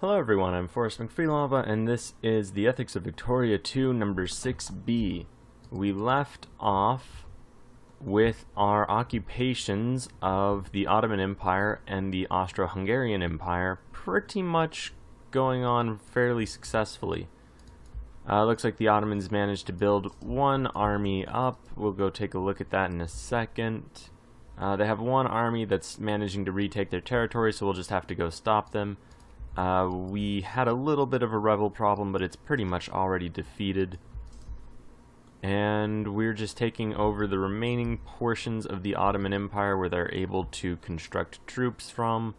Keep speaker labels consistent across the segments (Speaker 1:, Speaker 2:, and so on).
Speaker 1: Hello everyone, I'm Forrest McFreelava, and this is the Ethics of Victoria 2, number 6b. We left off with our occupations of the Ottoman Empire and the Austro-Hungarian Empire pretty much going on fairly successfully. Looks like the Ottomans managed to build one army up. We'll go take a look at that in a second. They have one army that's managing to retake their territory, so we'll just have to go stop them. We had a little bit of a rebel problem, but it's pretty much already defeated. And we're just taking over the remaining portions of the Ottoman Empire where they're able to construct troops from.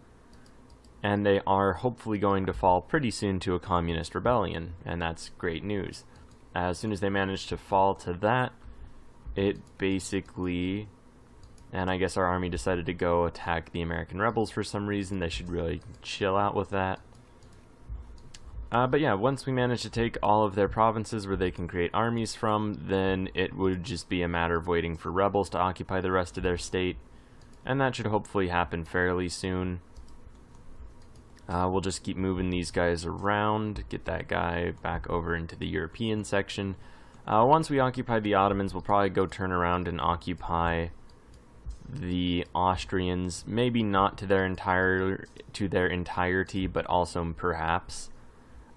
Speaker 1: And they are hopefully going to fall pretty soon to a communist rebellion, and that's great news. As soon as they manage to fall to that, it basically... And I guess our army decided to go attack the American rebels for some reason. They should really chill out with that. But yeah, once we manage to take all of their provinces where they can create armies from, then it would just be a matter of waiting for rebels to occupy the rest of their state. And that should hopefully happen fairly soon. We'll just keep moving these guys around, get that guy back over into the European section. Once we occupy the Ottomans, we'll probably go turn around and occupy the Austrians, maybe not to their entirety, but also perhaps.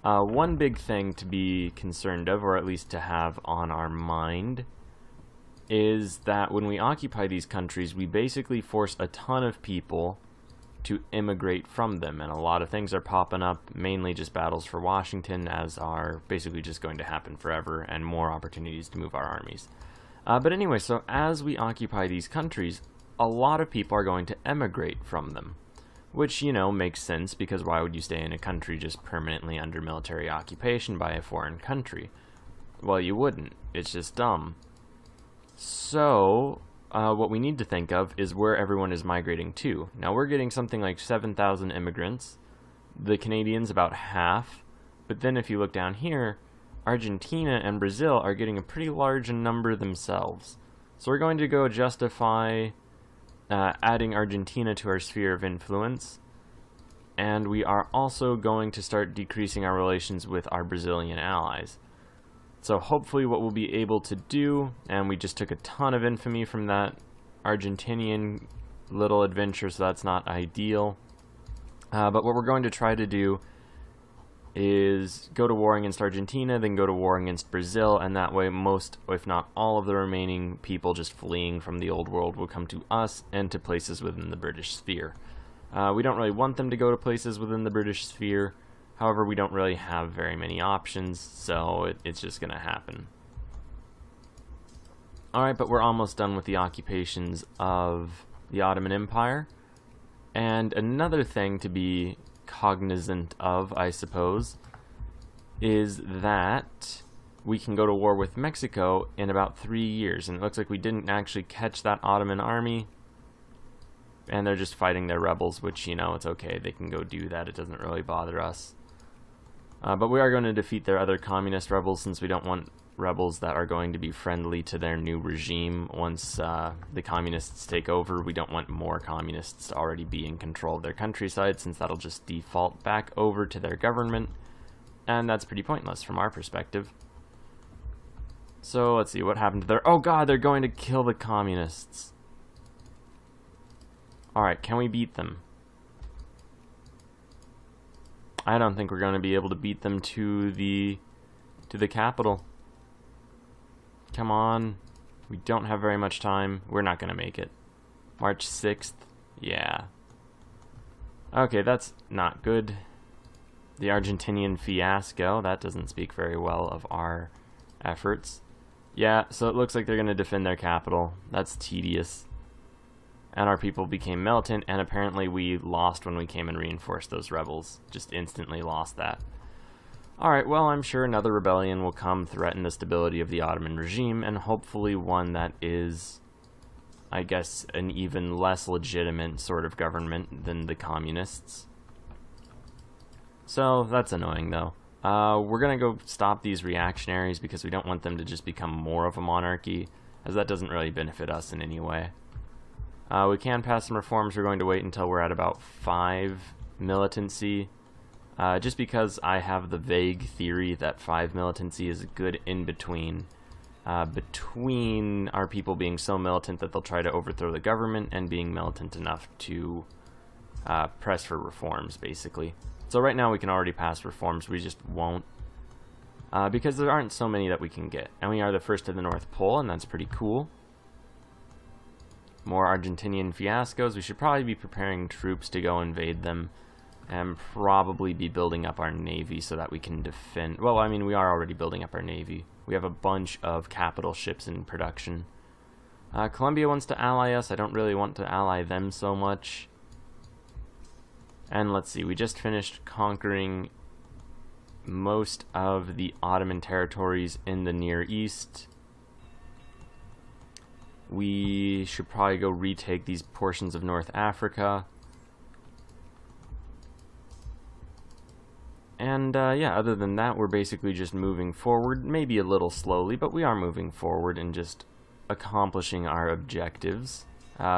Speaker 1: One big thing to be concerned of, or at least to have on our mind, is that when we occupy these countries, we basically force a ton of people to immigrate from them, and a lot of things are popping up, mainly just battles for Washington, as are basically just going to happen forever, and more opportunities to move our armies. But anyway, so as we occupy these countries, a lot of people are going to emigrate from them, which, you know, makes sense, because why would you stay in a country just permanently under military occupation by a foreign country? Well, you wouldn't. It's just dumb. So, what we need to think of is where everyone is migrating to. Now, we're getting something like 7,000 immigrants. The Canadians, about half. But then if you look down here, Argentina and Brazil are getting a pretty large number themselves. So we're going to go justify adding Argentina to our sphere of influence, and we are also going to start decreasing our relations with our Brazilian allies. So hopefully what we'll be able to do, and we just took a ton of infamy from that Argentinian little adventure, so that's not ideal. But what we're going to try to do is go to war against Argentina, then go to war against Brazil, and that way most, if not all, of the remaining people just fleeing from the old world will come to us and to places within the British sphere. We don't really want them to go to places within the British sphere, however we don't really have very many options, so it's just going to happen. Alright, but we're almost done with the occupations of the Ottoman Empire, and another thing to be cognizant of, I suppose, is that we can go to war with Mexico in about 3 years, and it looks like we didn't actually catch that Ottoman army, and they're just fighting their rebels, which, you know, it's okay, they can go do that, it doesn't really bother us. But we are going to defeat their other communist rebels, since we don't want rebels that are going to be friendly to their new regime once the communists take over. We don't want more communists to already be in control of their countryside, since that'll just default back over to their government, and that's pretty pointless from our perspective. So let's see what happened to their... Oh god, they're going to kill the communists. Alright, can we beat them? I don't think we're going to be able to beat them to the capital. Come on. We don't have very much time. We're not going to make it. March 6th? Yeah. Okay, that's not good. The Argentinian fiasco. That doesn't speak very well of our efforts. Yeah, so it looks like they're going to defend their capital. That's tedious. And our people became militant, and apparently we lost when we came and reinforced those rebels. Just instantly lost that. Alright, well, I'm sure another rebellion will come, threaten the stability of the Ottoman regime, and hopefully one that is, I guess, an even less legitimate sort of government than the communists. So, that's annoying, though. We're gonna go stop these reactionaries because we don't want them to just become more of a monarchy, as that doesn't really benefit us in any way. We can pass some reforms. We're going to wait until we're at about 5 militancy. just because I have the vague theory that 5 militancy is a good in-between between our people being so militant that they'll try to overthrow the government and being militant enough to press for reforms, basically. So right now we can already pass reforms, we just won't. Because there aren't so many that we can get. And we are the first to the North Pole, and that's pretty cool. More Argentinian fiascos. We should probably be preparing troops to go invade them, and probably be building up our navy so that we can defend... Well, I mean, we are already building up our navy. We have a bunch of capital ships in production. Colombia wants to ally us. I don't really want to ally them so much. And let's see, we just finished conquering most of the Ottoman territories in the Near East. We should probably go retake these portions of North Africa. And yeah, other than that, we're basically just moving forward, maybe a little slowly, but we are moving forward and just accomplishing our objectives.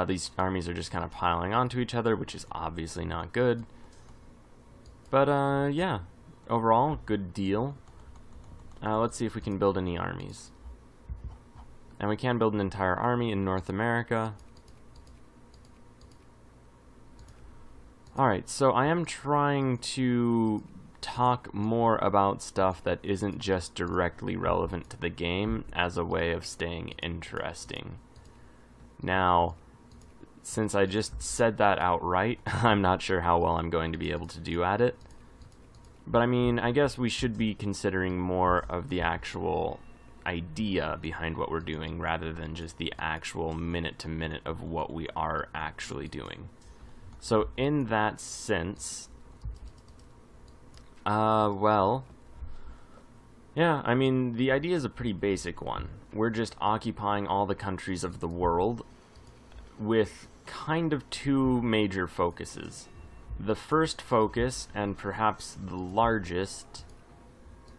Speaker 1: These armies are just kind of piling onto each other, which is obviously not good. But yeah, overall, good deal. Let's see if we can build any armies. And we can build an entire army in North America. Alright, so I am trying to talk more about stuff that isn't just directly relevant to the game as a way of staying interesting. Now, since I just said that outright, I'm not sure how well I'm going to be able to do at it. But I mean, I guess we should be considering more of the actual idea behind what we're doing rather than just the actual minute to minute of what we are actually doing. So in that sense, well, yeah, I mean, the idea is a pretty basic one. We're just occupying all the countries of the world with kind of two major focuses. The first focus, and perhaps the largest,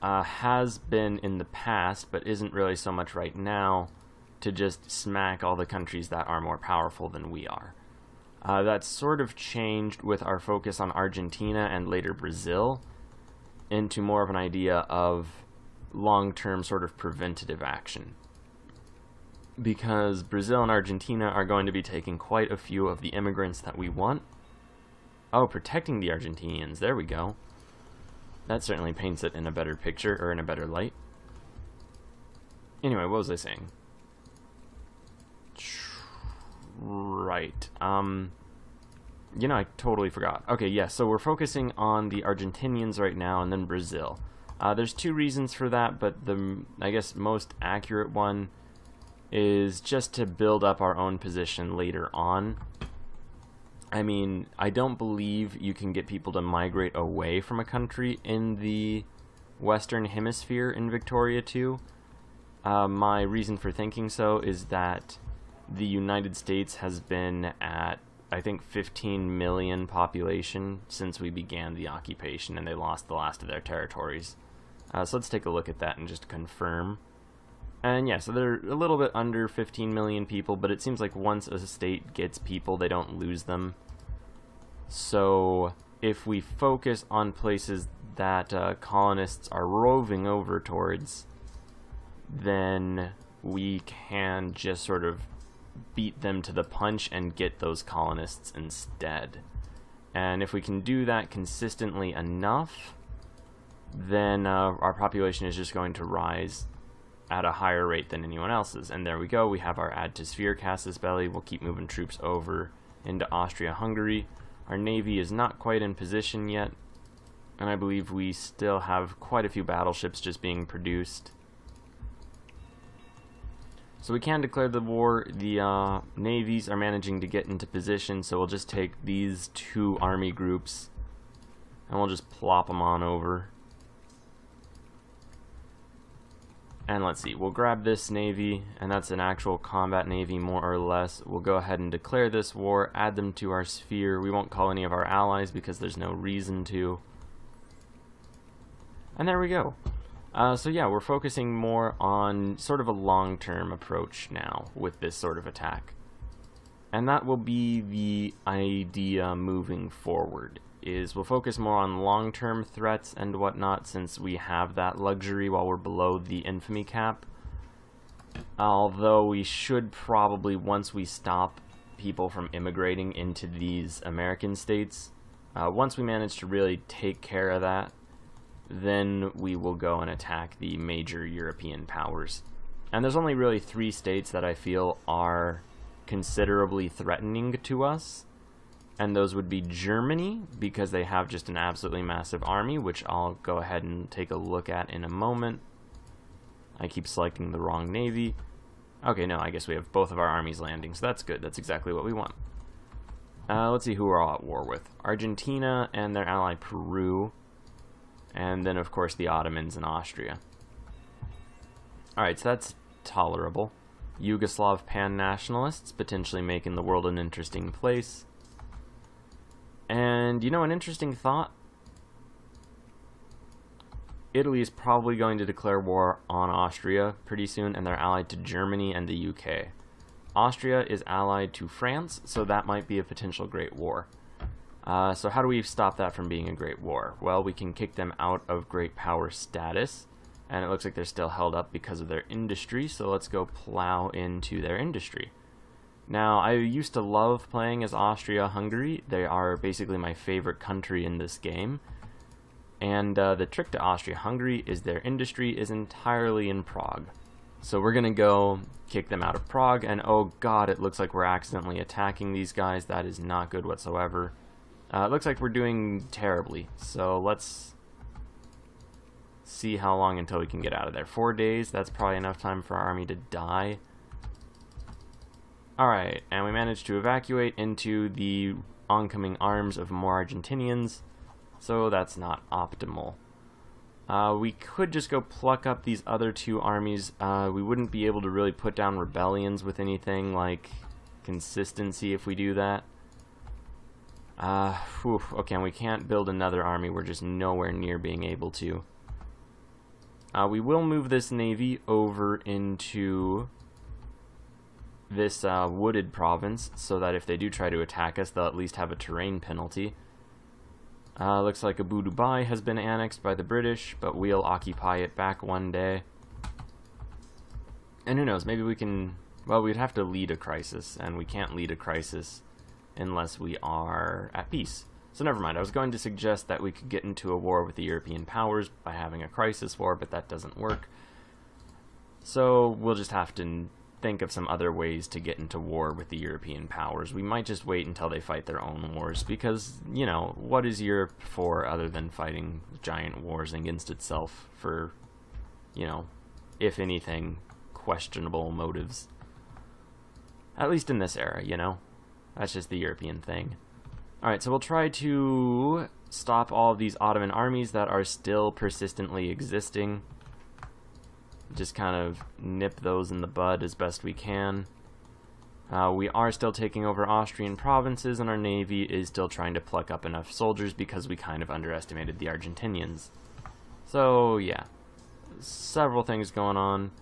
Speaker 1: has been in the past, but isn't really so much right now, to just smack all the countries that are more powerful than we are. That's sort of changed with our focus on Argentina and later Brazil into more of an idea of long-term sort of preventative action. Because Brazil and Argentina are going to be taking quite a few of the immigrants that we want. Oh, protecting the Argentinians, there we go. That certainly paints it in a better picture, or in a better light. Anyway, what was I saying? Right. You know, I totally forgot. Okay, yeah, so we're focusing on the Argentinians right now, and then Brazil. There's two reasons for that, but the, I guess, most accurate one is just to build up our own position later on. I mean, I don't believe you can get people to migrate away from a country in the Western Hemisphere in Victoria 2. My reason for thinking so is that the United States has been at, I think, 15 million population since we began the occupation, and they lost the last of their territories. So let's take a look at that and just confirm. And yeah, so they're a little bit under 15 million people, but it seems like once a state gets people, they don't lose them. So if we focus on places that colonists are roving over towards, then we can just sort of beat them to the punch and get those colonists instead. And if we can do that consistently enough, then our population is just going to rise at a higher rate than anyone else's. And there we go, we have our add to sphere casus belli. We'll keep moving troops over into Austria-Hungary. Our navy is not quite in position yet, and I believe we still have quite a few battleships just being produced. So we can declare the war. The navies are managing to get into position, so we'll just take these two army groups and we'll just plop them on over. And let's see, we'll grab this navy, and that's an actual combat navy more or less. We'll go ahead and declare this war, add them to our sphere. We won't call any of our allies because there's no reason to. And there we go. So yeah, we're focusing more on sort of a long-term approach now with this sort of attack. And that will be the idea moving forward. is we'll focus more on long-term threats and whatnot, since we have that luxury while we're below the infamy cap. Although we should probably, once we stop people from immigrating into these American states, once we manage to really take care of that, then we will go and attack the major European powers. And there's only really 3 states that I feel are considerably threatening to us, and those would be Germany, because they have just an absolutely massive army, which I'll go ahead and take a look at in a moment. I keep selecting the wrong navy. Okay, no, I guess we have both of our armies landing, so that's good. That's exactly what we want. Let's see who we're all at war with. Argentina and their ally Peru, and then of course the Ottomans and Austria. Alright, so that's tolerable. Yugoslav pan-nationalists, potentially making the world an interesting place. And, you know, an interesting thought? Italy is probably going to declare war on Austria pretty soon, and they're allied to Germany and the UK. Austria is allied to France, so that might be a potential great war. So how do we stop that from being a great war? Well, we can kick them out of great power status, and it looks like they're still held up because of their industry, so let's go plow into their industry. Now, I used to love playing as Austria-Hungary. They are basically my favorite country in this game. And the trick to Austria-Hungary is their industry is entirely in Prague. So we're going to go kick them out of Prague, and oh god, it looks like we're accidentally attacking these guys. That is not good whatsoever. It looks like we're doing terribly, so let's see how long until we can get out of there. 4 days, that's probably enough time for our army to die. Alright, and we managed to evacuate into the oncoming arms of more Argentinians, so that's not optimal. We could just go pluck up these other 2 armies. We wouldn't be able to really put down rebellions with anything like consistency if we do that. Okay, and we can't build another army. We're just nowhere near being able to. We will move this navy over into this wooded province, so that if they do try to attack us, they'll at least have a terrain penalty. Looks like Abu Dhabi has been annexed by the British, but we'll occupy it back one day. And who knows, maybe we can... Well, we'd have to lead a crisis, and we can't lead a crisis unless we are at peace. So never mind, I was going to suggest that we could get into a war with the European powers by having a crisis war, but that doesn't work. So we'll just have to think of some other ways to get into war with the European powers. We might just wait until they fight their own wars, because, you know, what is Europe for other than fighting giant wars against itself for, you know, if anything, questionable motives? At least in this era, you know? That's just the European thing. Alright, so we'll try to stop all of these Ottoman armies that are still persistently existing. Just kind of nip those in the bud as best we can. We are still taking over Austrian provinces, and our navy is still trying to pluck up enough soldiers because we kind of underestimated the Argentinians. So, yeah. Several things going on.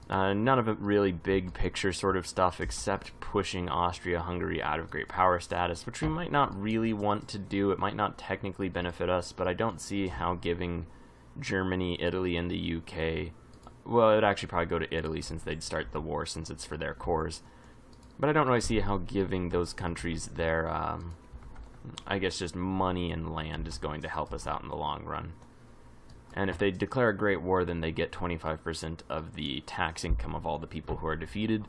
Speaker 1: None of it really big picture sort of stuff, except pushing Austria-Hungary out of great power status, which we might not really want to do. It might not technically benefit us, but I don't see how giving Germany, Italy, and the UK... Well, it would actually probably go to Italy since they'd start the war, since it's for their cores. But I don't really see how giving those countries their, I guess just money and land is going to help us out in the long run. And if they declare a great war, then they get 25% of the tax income of all the people who are defeated,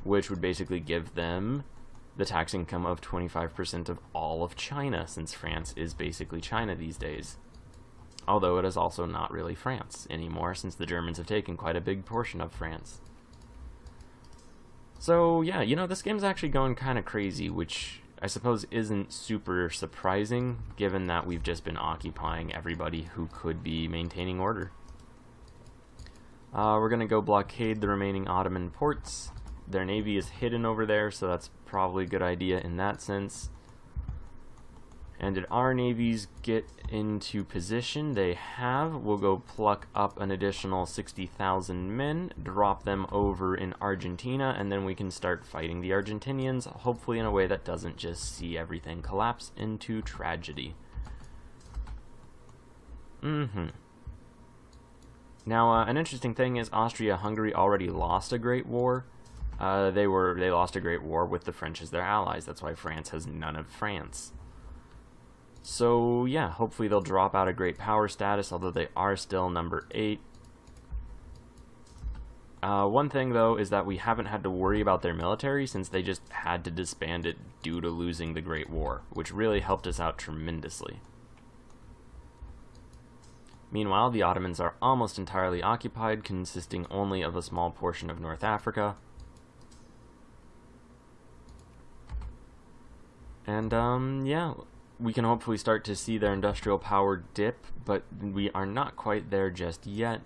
Speaker 1: which would basically give them the tax income of 25% of all of China, since France is basically China these days. Although it is also not really France anymore, since the Germans have taken quite a big portion of France. So, yeah, you know, this game's actually going kind of crazy, which I suppose isn't super surprising, given that we've just been occupying everybody who could be maintaining order. We're going to go blockade the remaining Ottoman ports. Their navy is hidden over there, so that's probably a good idea in that sense. And did our navies get into position? They have. We'll go pluck up an additional 60,000 men, drop them over in Argentina, and then we can start fighting the Argentinians, hopefully in a way that doesn't just see everything collapse into tragedy. Now, an interesting thing is Austria-Hungary already lost a great war. They lost a great war with the French as their allies. That's why France has none of France. So, yeah, hopefully they'll drop out a great power status, although they are still number 8. One thing, though, is that we haven't had to worry about their military since they just had to disband it due to losing the Great War, which really helped us out tremendously. Meanwhile, the Ottomans are almost entirely occupied, consisting only of a small portion of North Africa. And, yeah, we can hopefully start to see their industrial power dip, but we are not quite there just yet.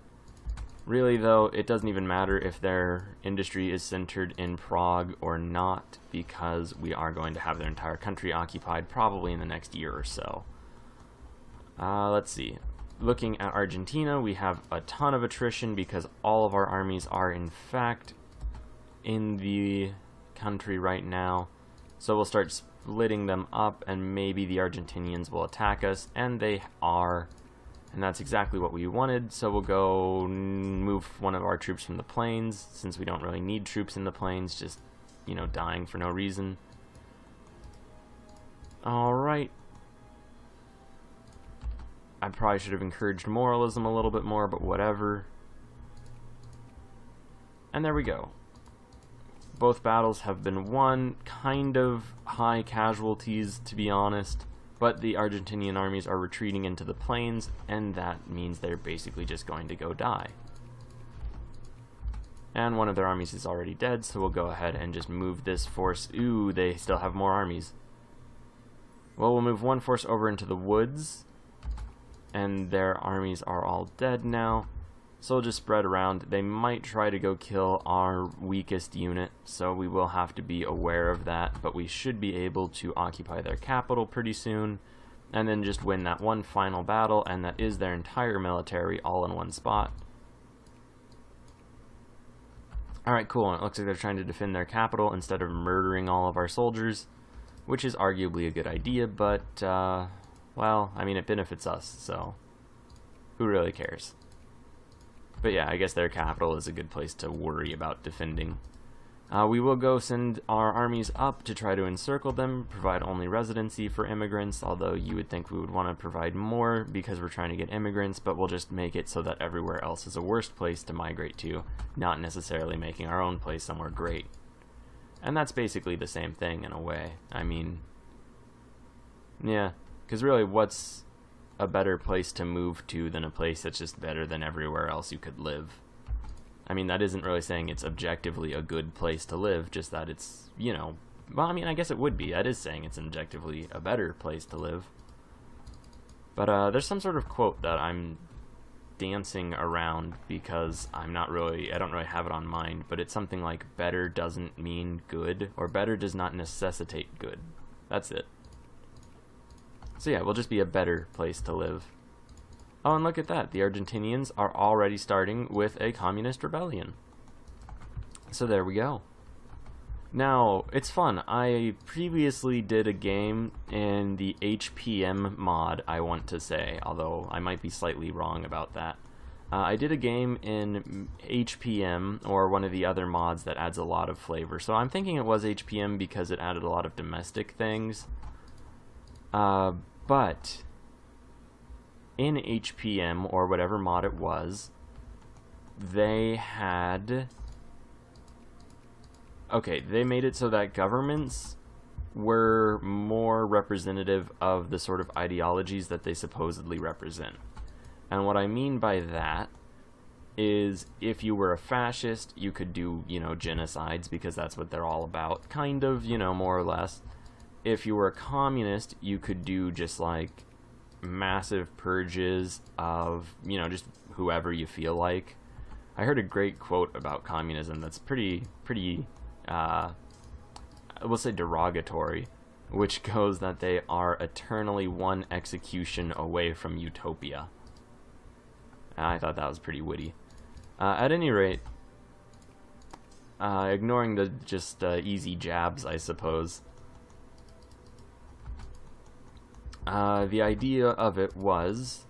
Speaker 1: Really, though, it doesn't even matter if their industry is centered in Prague or not, because we are going to have their entire country occupied probably in the next year or so. Let's see. Looking at Argentina, we have a ton of attrition because all of our armies are, in fact, in the country right now. So we'll start splitting them up, and maybe the Argentinians will attack us, and they are. And that's exactly what we wanted, so we'll go move one of our troops from the plains, since we don't really need troops in the plains, just, you know, dying for no reason. Alright. I probably should have encouraged moralism a little bit more, but whatever. And there we go. Both battles have been won, kind of high casualties, to be honest, but the Argentinian armies are retreating into the plains, and that means they're basically just going to go die. And one of their armies is already dead, so we'll go ahead and just move this force. Ooh, they still have more armies. Well, we'll move one force over into the woods, and their armies are all dead now. So we'll just spread around. They might try to go kill our weakest unit, so we will have to be aware of that, but we should be able to occupy their capital pretty soon, and then just win that one final battle, and that is their entire military all in one spot. Alright, cool, and it looks like they're trying to defend their capital instead of murdering all of our soldiers, which is arguably a good idea, but, well, I mean, it benefits us, so who really cares? But yeah, I guess their capital is a good place to worry about defending. We will go send our armies up to try to encircle them, provide only residency for immigrants, although you would think we would want to provide more because we're trying to get immigrants, but we'll just make it so that everywhere else is a worse place to migrate to, not necessarily making our own place somewhere great. And that's basically the same thing in a way. I mean, yeah, because really what's a better place to move to than a place that's just better than everywhere else you could live? I mean, that isn't really saying it's objectively a good place to live, just that it's, you know, well, I mean, I guess it would be. That is saying it's objectively a better place to live. But there's some sort of quote that I'm dancing around because I don't really have it on mind, but it's something like better doesn't mean good, or better does not necessitate good. That's it. So yeah, we'll just be a better place to live. Oh, and look at that. The Argentinians are already starting with a communist rebellion. So there we go. Now, it's fun. I previously did a game in the HPM mod, I want to say, although I might be slightly wrong about that. I did a game in HPM, or one of the other mods that adds a lot of flavor. So I'm thinking it was HPM because it added a lot of domestic things. But in HPM, or whatever mod it was, they had... Okay, they made it so that governments were more representative of the sort of ideologies that they supposedly represent. And what I mean by that is if you were a fascist, you could do, you know, genocides, because that's what they're all about, kind of, you know, more or less. If you were a communist, you could do just like massive purges of, you know, just whoever you feel like. I heard a great quote about communism that's pretty, we'll say derogatory. which goes that they are eternally one execution away from utopia. I thought that was pretty witty. At any rate, ignoring the just easy jabs, I suppose, the idea of it was,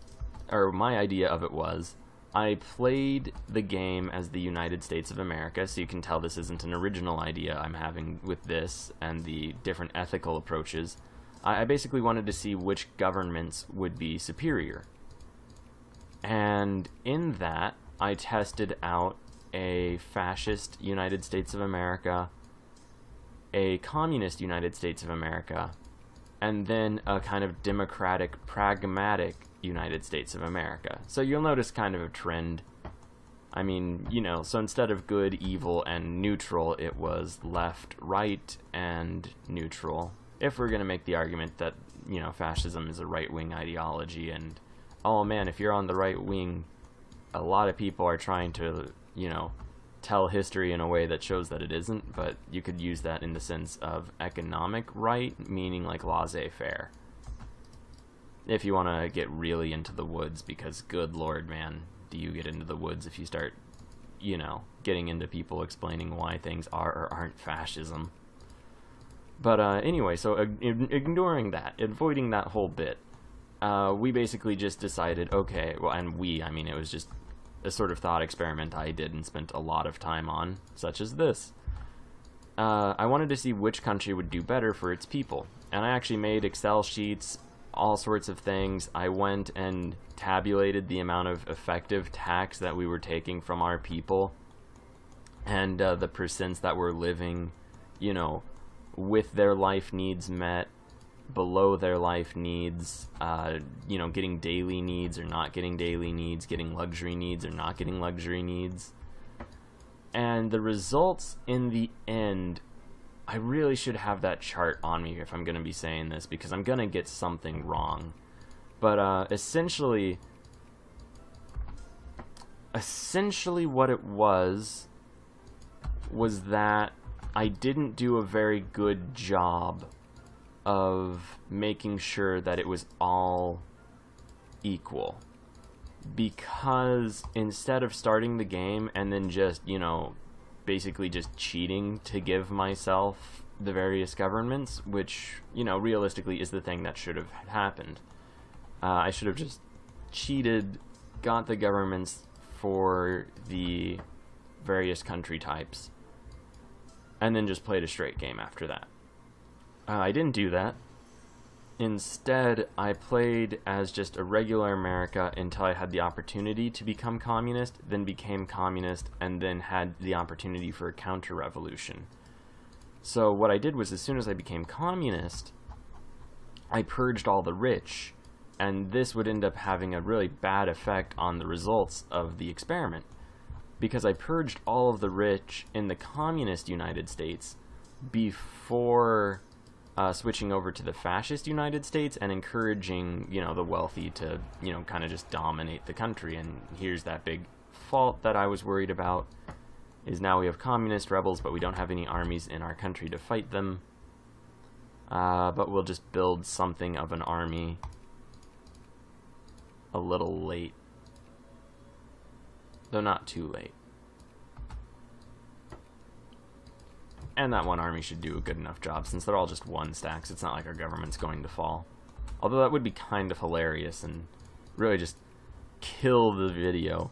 Speaker 1: or my idea of it was, I played the game as the United States of America, so you can tell this isn't an original idea I'm having with this and the different ethical approaches. I basically wanted to see which governments would be superior. And in that, I tested out a fascist United States of America, a communist United States of America, and then a kind of democratic, pragmatic United States of America. So you'll notice kind of a trend. I mean, you know, so instead of good, evil, and neutral, it was left, right, and neutral. If we're going to make the argument that, you know, fascism is a right-wing ideology, and, oh man, if you're on the right wing, a lot of people are trying to, you know, tell history in a way that shows that it isn't, but you could use that in the sense of economic right, meaning like laissez-faire. If you want to get really into the woods, because good lord, man, do you get into the woods if you start, you know, getting into people explaining why things are or aren't fascism. But anyway, so ignoring that, avoiding that whole bit, we basically just decided, okay, well, and I mean, it was just a sort of thought experiment I did and spent a lot of time on, such as this. I wanted to see which country would do better for its people, and I actually made Excel sheets, all sorts of things. I went and tabulated the amount of effective tax that we were taking from our people, and the percents that were living, you know, with their life needs met, below their life needs, you know, getting daily needs or not getting daily needs, getting luxury needs or not getting luxury needs. And the results in the end, I really should have that chart on me if I'm going to be saying this, because I'm going to get something wrong. But essentially what it was that I didn't do a very good job of making sure that it was all equal. Because instead of starting the game and then just, you know, basically just cheating to give myself the various governments, which, you know, realistically is the thing that should have happened. I should have just cheated, got the governments for the various country types, and then just played a straight game after that. I didn't do that. Instead, I played as just a regular America until I had the opportunity to become communist, then became communist, and then had the opportunity for a counter-revolution. So what I did was, as soon as I became communist, I purged all the rich, and this would end up having a really bad effect on the results of the experiment, because I purged all of the rich in the communist United States before switching over to the fascist United States and encouraging, you know, the wealthy to, you know, kind of just dominate the country. And here's that big fault that I was worried about, is now we have communist rebels, but we don't have any armies in our country to fight them. But we'll just build something of an army a little late. Though not too late. And that one army should do a good enough job, since they're all just one stacks. It's not like our government's going to fall. Although that would be kind of hilarious and really just kill the video.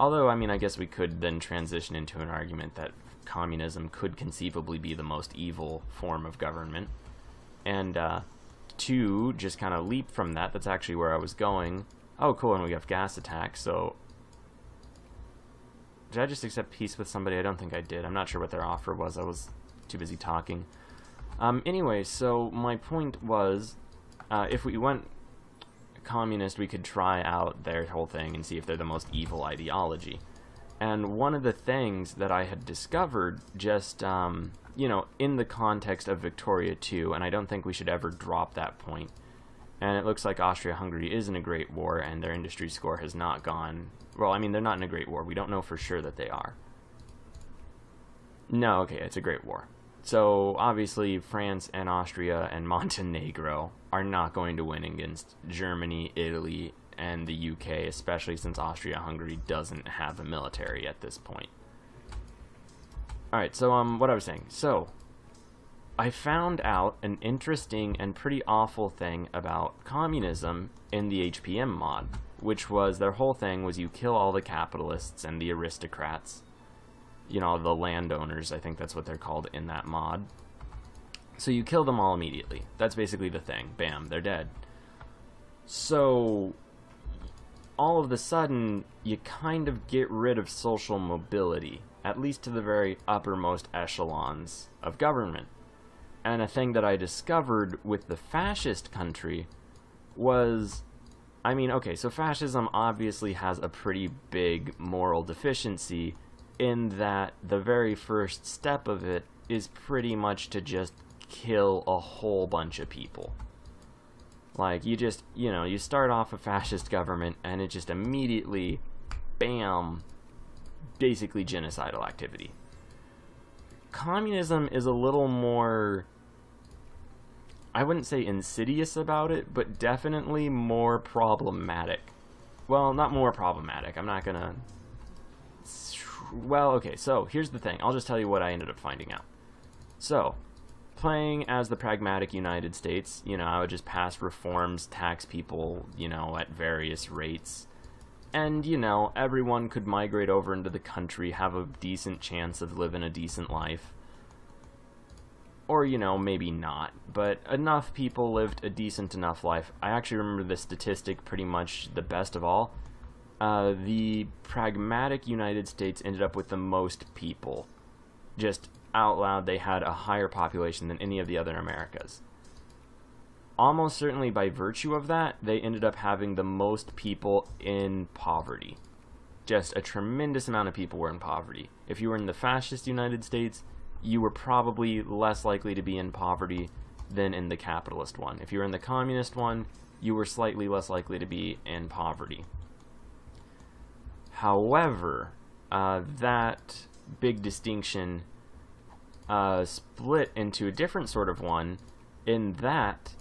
Speaker 1: Although, I mean, I guess we could then transition into an argument that communism could conceivably be the most evil form of government. And to just kind of leap from that, that's actually where I was going. Oh, cool, and we have gas attacks, so... Did I just accept peace with somebody? I don't think I did. I'm not sure what their offer was. I was too busy talking. Anyway, so my point was, if we went communist, we could try out their whole thing and see if they're the most evil ideology. And one of the things that I had discovered just, you know, in the context of Victoria 2, and I don't think we should ever drop that point, and it looks like Austria-Hungary is in a great war, and their industry score has not gone... Well, I mean, they're not in a great war. We don't know for sure that they are. No, okay, it's a great war. So obviously France and Austria and Montenegro are not going to win against Germany, Italy, and the UK, especially since Austria-Hungary doesn't have a military at this point. Alright, so what I was saying. So, I found out an interesting and pretty awful thing about communism in the HPM mod, which was their whole thing was you kill all the capitalists and the aristocrats. You know, the landowners, I think that's what they're called in that mod. So you kill them all immediately. That's basically the thing. Bam, they're dead. So, all of a sudden, you kind of get rid of social mobility, at least to the very uppermost echelons of government. And a thing that I discovered with the fascist country was, I mean, okay, so fascism obviously has a pretty big moral deficiency in that the very first step of it is pretty much to just kill a whole bunch of people. Like, you just, you know, you start off a fascist government and it just immediately, bam, basically genocidal activity. Communism is a little more, I wouldn't say insidious about it, but definitely more problematic. Well, not more problematic, I'm not gonna... Well, okay, so here's the thing. I'll just tell you what I ended up finding out. So, playing as the pragmatic United States, you know, I would just pass reforms, tax people, you know, at various rates. And, you know, everyone could migrate over into the country, have a decent chance of living a decent life. Or, you know, maybe not. But enough people lived a decent enough life. I actually remember this statistic pretty much the best of all. The pragmatic United States ended up with the most people. Just out loud, they had a higher population than any of the other Americas. Almost certainly by virtue of that, they ended up having the most people in poverty. Just a tremendous amount of people were in poverty. If you were in the fascist United States, you were probably less likely to be in poverty than in the capitalist one. If you were in the communist one, you were slightly less likely to be in poverty. However, that big distinction split into a different sort of one, in that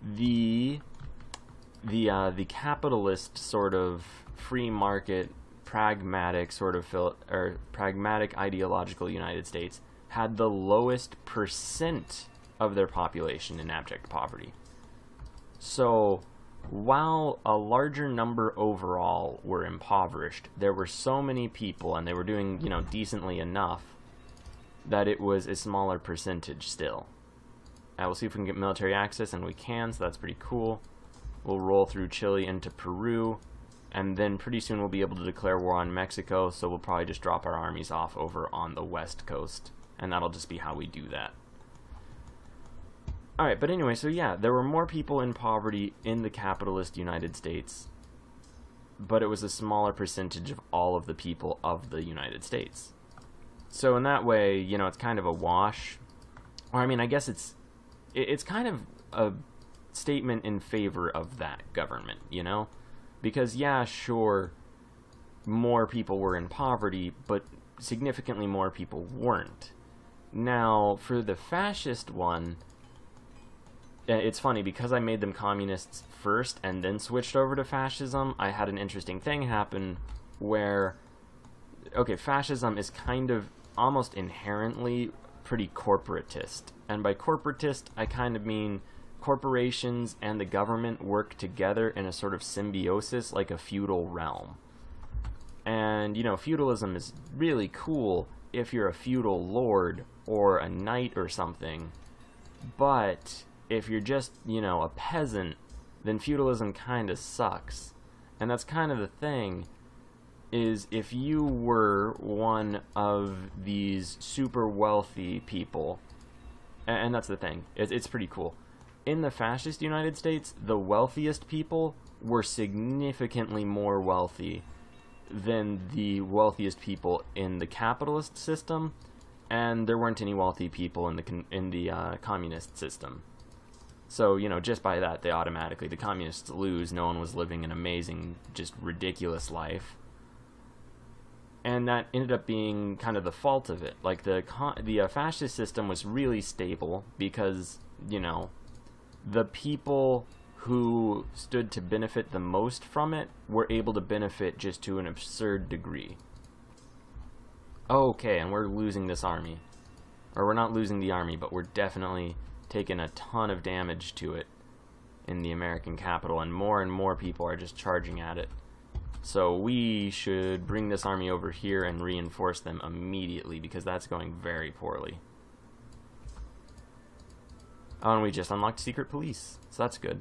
Speaker 1: the capitalist sort of free market pragmatic sort of pragmatic ideological United States had the lowest percent of their population in abject poverty. So while a larger number overall were impoverished, there were so many people, and they were doing, you know, decently enough, that it was a smaller percentage still. We'll see if we can get military access, and we can, so that's pretty cool. We'll roll through Chile into Peru, and then pretty soon we'll be able to declare war on Mexico, so we'll probably just drop our armies off over on the west coast, and that'll just be how we do that. Alright, but anyway, so yeah, there were more people in poverty in the capitalist United States, but it was a smaller percentage of all of the people of the United States. So in that way, you know, it's kind of a wash. Or, I mean, I guess it's kind of a statement in favor of that government, you know? Because, yeah, sure, more people were in poverty, but significantly more people weren't. Now, for the fascist one, it's funny, because I made them communists first and then switched over to fascism, I had an interesting thing happen where, okay, fascism is kind of almost inherently pretty corporatist. And by corporatist, I kind of mean corporations and the government work together in a sort of symbiosis like a feudal realm. And, you know, feudalism is really cool if you're a feudal lord or a knight or something, but if you're just, you know, a peasant, then feudalism kind of sucks. And that's kind of the thing, is if you were one of these super wealthy people, and that's the thing, it's pretty cool. In the fascist United States, the wealthiest people were significantly more wealthy than the wealthiest people in the capitalist system, and there weren't any wealthy people in the communist system. So, you know, just by that, the communists lose. No one was living an amazing, just ridiculous life. And that ended up being kind of the fault of it. Like, the fascist system was really stable because, you know, the people who stood to benefit the most from it were able to benefit just to an absurd degree. Okay, and we're losing this army. Or we're not losing the army, but we're definitely taking a ton of damage to it in the American capital, and more people are just charging at it. So we should bring this army over here and reinforce them immediately, because that's going very poorly. Oh, and we just unlocked secret police, so that's good.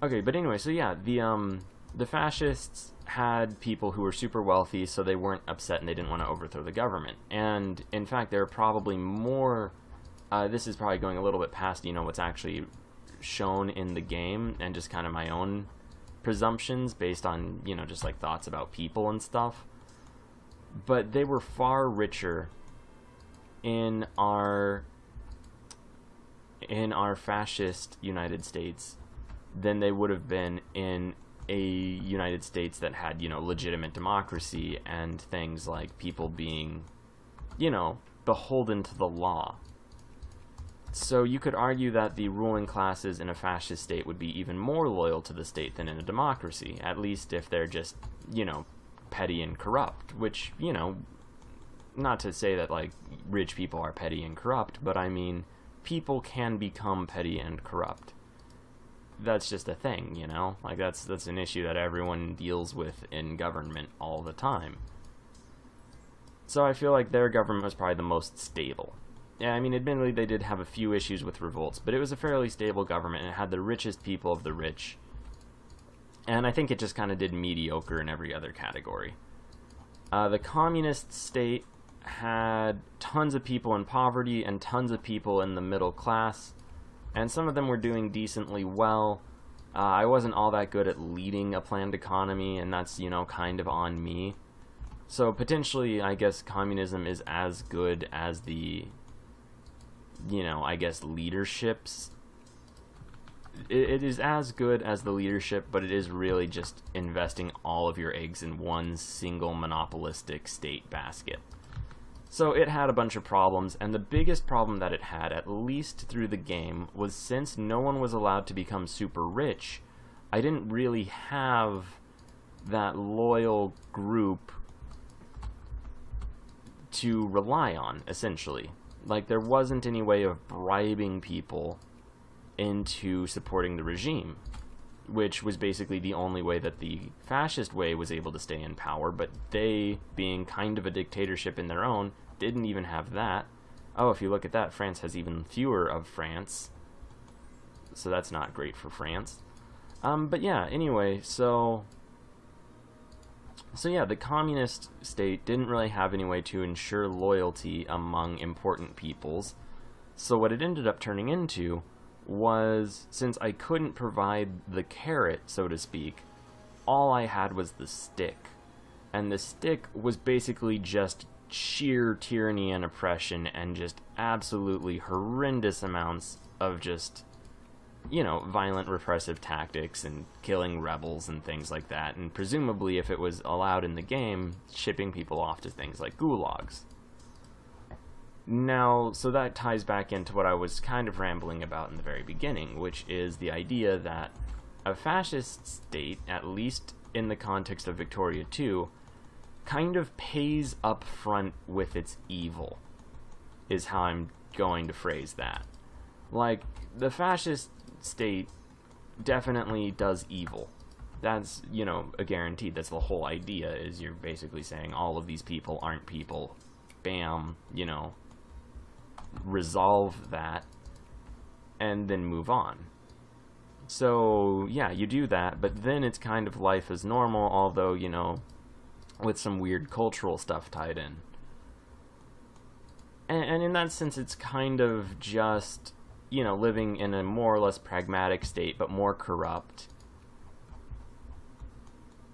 Speaker 1: Okay, but anyway, so yeah, the fascists had people who were super wealthy, so they weren't upset and they didn't want to overthrow the government. And in fact, there are probably more. This is probably going a little bit past, you know, what's actually shown in the game, and just kind of my own presumptions based on, you know, just like thoughts about people and stuff. But they were far richer in our fascist United States than they would have been in a United States that had, you know, legitimate democracy and things like people being, you know, beholden to the law. So you could argue that the ruling classes in a fascist state would be even more loyal to the state than in a democracy, at least if they're just, you know, petty and corrupt, which, you know, not to say that, like, rich people are petty and corrupt, but I mean, people can become petty and corrupt. That's just a thing, you know? Like, that's an issue that everyone deals with in government all the time. So I feel like their government was probably the most stable. Yeah, I mean, admittedly, they did have a few issues with revolts, but it was a fairly stable government, and it had the richest people of the rich. And I think it just kind of did mediocre in every other category. The communist state had tons of people in poverty and tons of people in the middle class, and some of them were doing decently well. I wasn't all that good at leading a planned economy, and that's, you know, kind of on me. So potentially, I guess communism is as good as the, you know, I guess leaderships. It is as good as the leadership, but it is really just investing all of your eggs in one single monopolistic state basket. So it had a bunch of problems, and the biggest problem that it had, at least through the game, was since no one was allowed to become super rich, I didn't really have that loyal group to rely on, essentially. Like, there wasn't any way of bribing people into supporting the regime, which was basically the only way that the fascist way was able to stay in power, but they, being kind of a dictatorship in their own, didn't even have that. Oh, if you look at that, France has even fewer of France, so that's not great for France. But yeah, anyway, so yeah, the communist state didn't really have any way to ensure loyalty among important peoples, so what it ended up turning into was, since I couldn't provide the carrot, so to speak, all I had was the stick. And the stick was basically just sheer tyranny and oppression and just absolutely horrendous amounts of just, you know, violent repressive tactics and killing rebels and things like that. And presumably, if it was allowed in the game, shipping people off to things like gulags. Now, so that ties back into what I was kind of rambling about in the very beginning, which is the idea that a fascist state, at least in the context of Victoria 2, kind of pays up front with its evil, is how I'm going to phrase that. Like, the fascist state definitely does evil. That's, you know, a guarantee. That's the whole idea, is you're basically saying all of these people aren't people. Bam, you know, resolve that, and then move on. So, yeah, you do that, but then it's kind of life as normal, although, you know, with some weird cultural stuff tied in. And in that sense, it's kind of just, you know, living in a more or less pragmatic state, but more corrupt.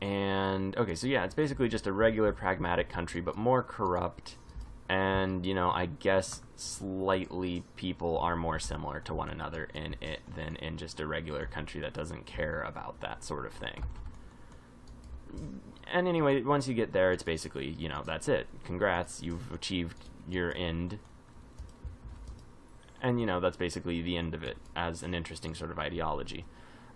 Speaker 1: And, okay, so yeah, it's basically just a regular pragmatic country, but more corrupt. And, you know, I guess slightly people are more similar to one another in it than in just a regular country that doesn't care about that sort of thing. And anyway, once you get there, it's basically, that's it. Congrats, you've achieved your end. And, that's basically the end of it as an interesting sort of ideology.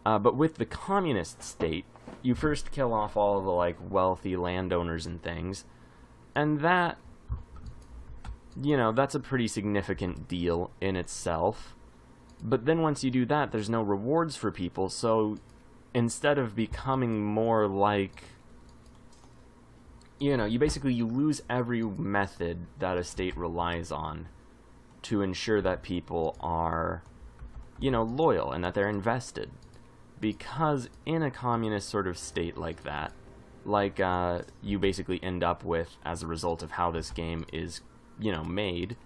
Speaker 1: But with the communist state, you first kill off all of the, wealthy landowners and things. And that, that's a pretty significant deal in itself. But then once you do that, there's no rewards for people, so instead of becoming more like, you lose every method that a state relies on to ensure that people are, loyal and that they're invested. Because in a communist sort of state like that, you basically end up with, as a result of how this game is, made,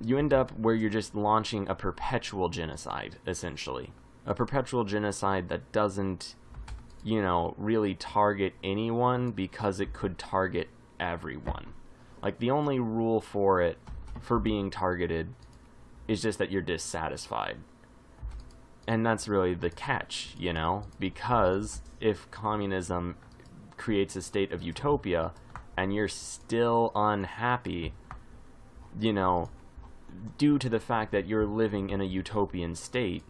Speaker 1: you end up where you're just launching a perpetual genocide, essentially. A perpetual genocide that doesn't, really target anyone because it could target everyone. The only rule for it, for being targeted, is just that you're dissatisfied. And that's really the catch, because if communism creates a state of utopia and you're still unhappy, due to the fact that you're living in a utopian state,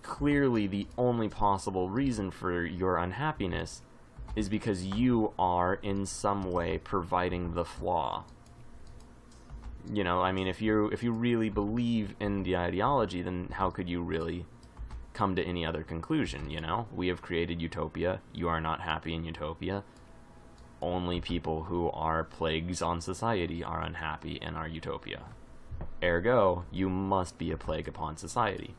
Speaker 1: clearly the only possible reason for your unhappiness is because you are in some way providing the flaw. If you really believe in the ideology, then how could you really come to any other conclusion, We have created utopia. You are not happy in utopia. Only people who are plagues on society are unhappy in our utopia. Ergo, you must be a plague upon society.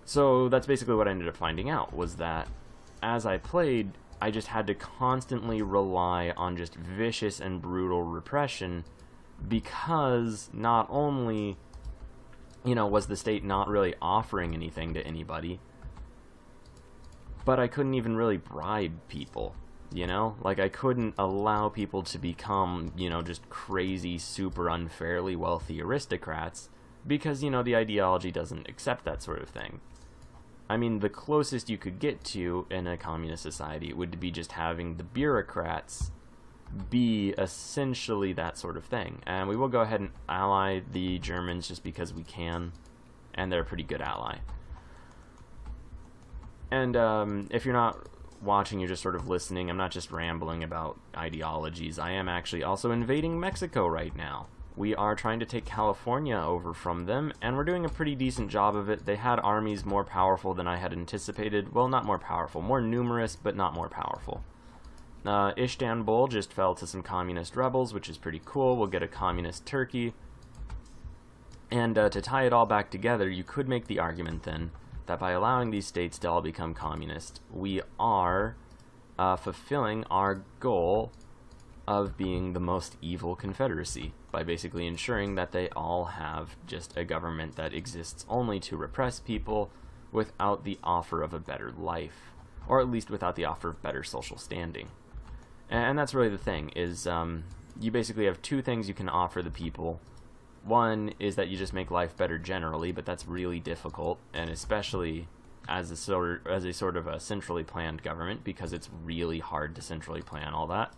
Speaker 1: So that's basically what I ended up finding out, was that as I played, I just had to constantly rely on just vicious and brutal repression, because not only, was the state not really offering anything to anybody, but I couldn't even really bribe people. I couldn't allow people to become, just crazy, super unfairly wealthy aristocrats, because, the ideology doesn't accept that sort of thing. The closest you could get to in a communist society would be just having the bureaucrats be essentially that sort of thing. And we will go ahead and ally the Germans just because we can, and they're a pretty good ally. And if you're not watching, you're just sort of listening, I'm not just rambling about ideologies. I am actually also invading Mexico right now. We are trying to take California over from them, and we're doing a pretty decent job of it. They had armies more powerful than I had anticipated. Well, not more powerful, more numerous, but not more powerful. Istanbul just fell to some communist rebels, which is pretty cool. We'll get a communist Turkey. And to tie it all back together, you could make the argument then that by allowing these states to all become communist, we are fulfilling our goal of being the most evil confederacy, by basically ensuring that they all have just a government that exists only to repress people without the offer of a better life, or at least without the offer of better social standing. And that's really the thing, is you basically have two things you can offer the people. One is that you just make life better generally, but that's really difficult, and especially as a sort of a centrally planned government, because it's really hard to centrally plan all that.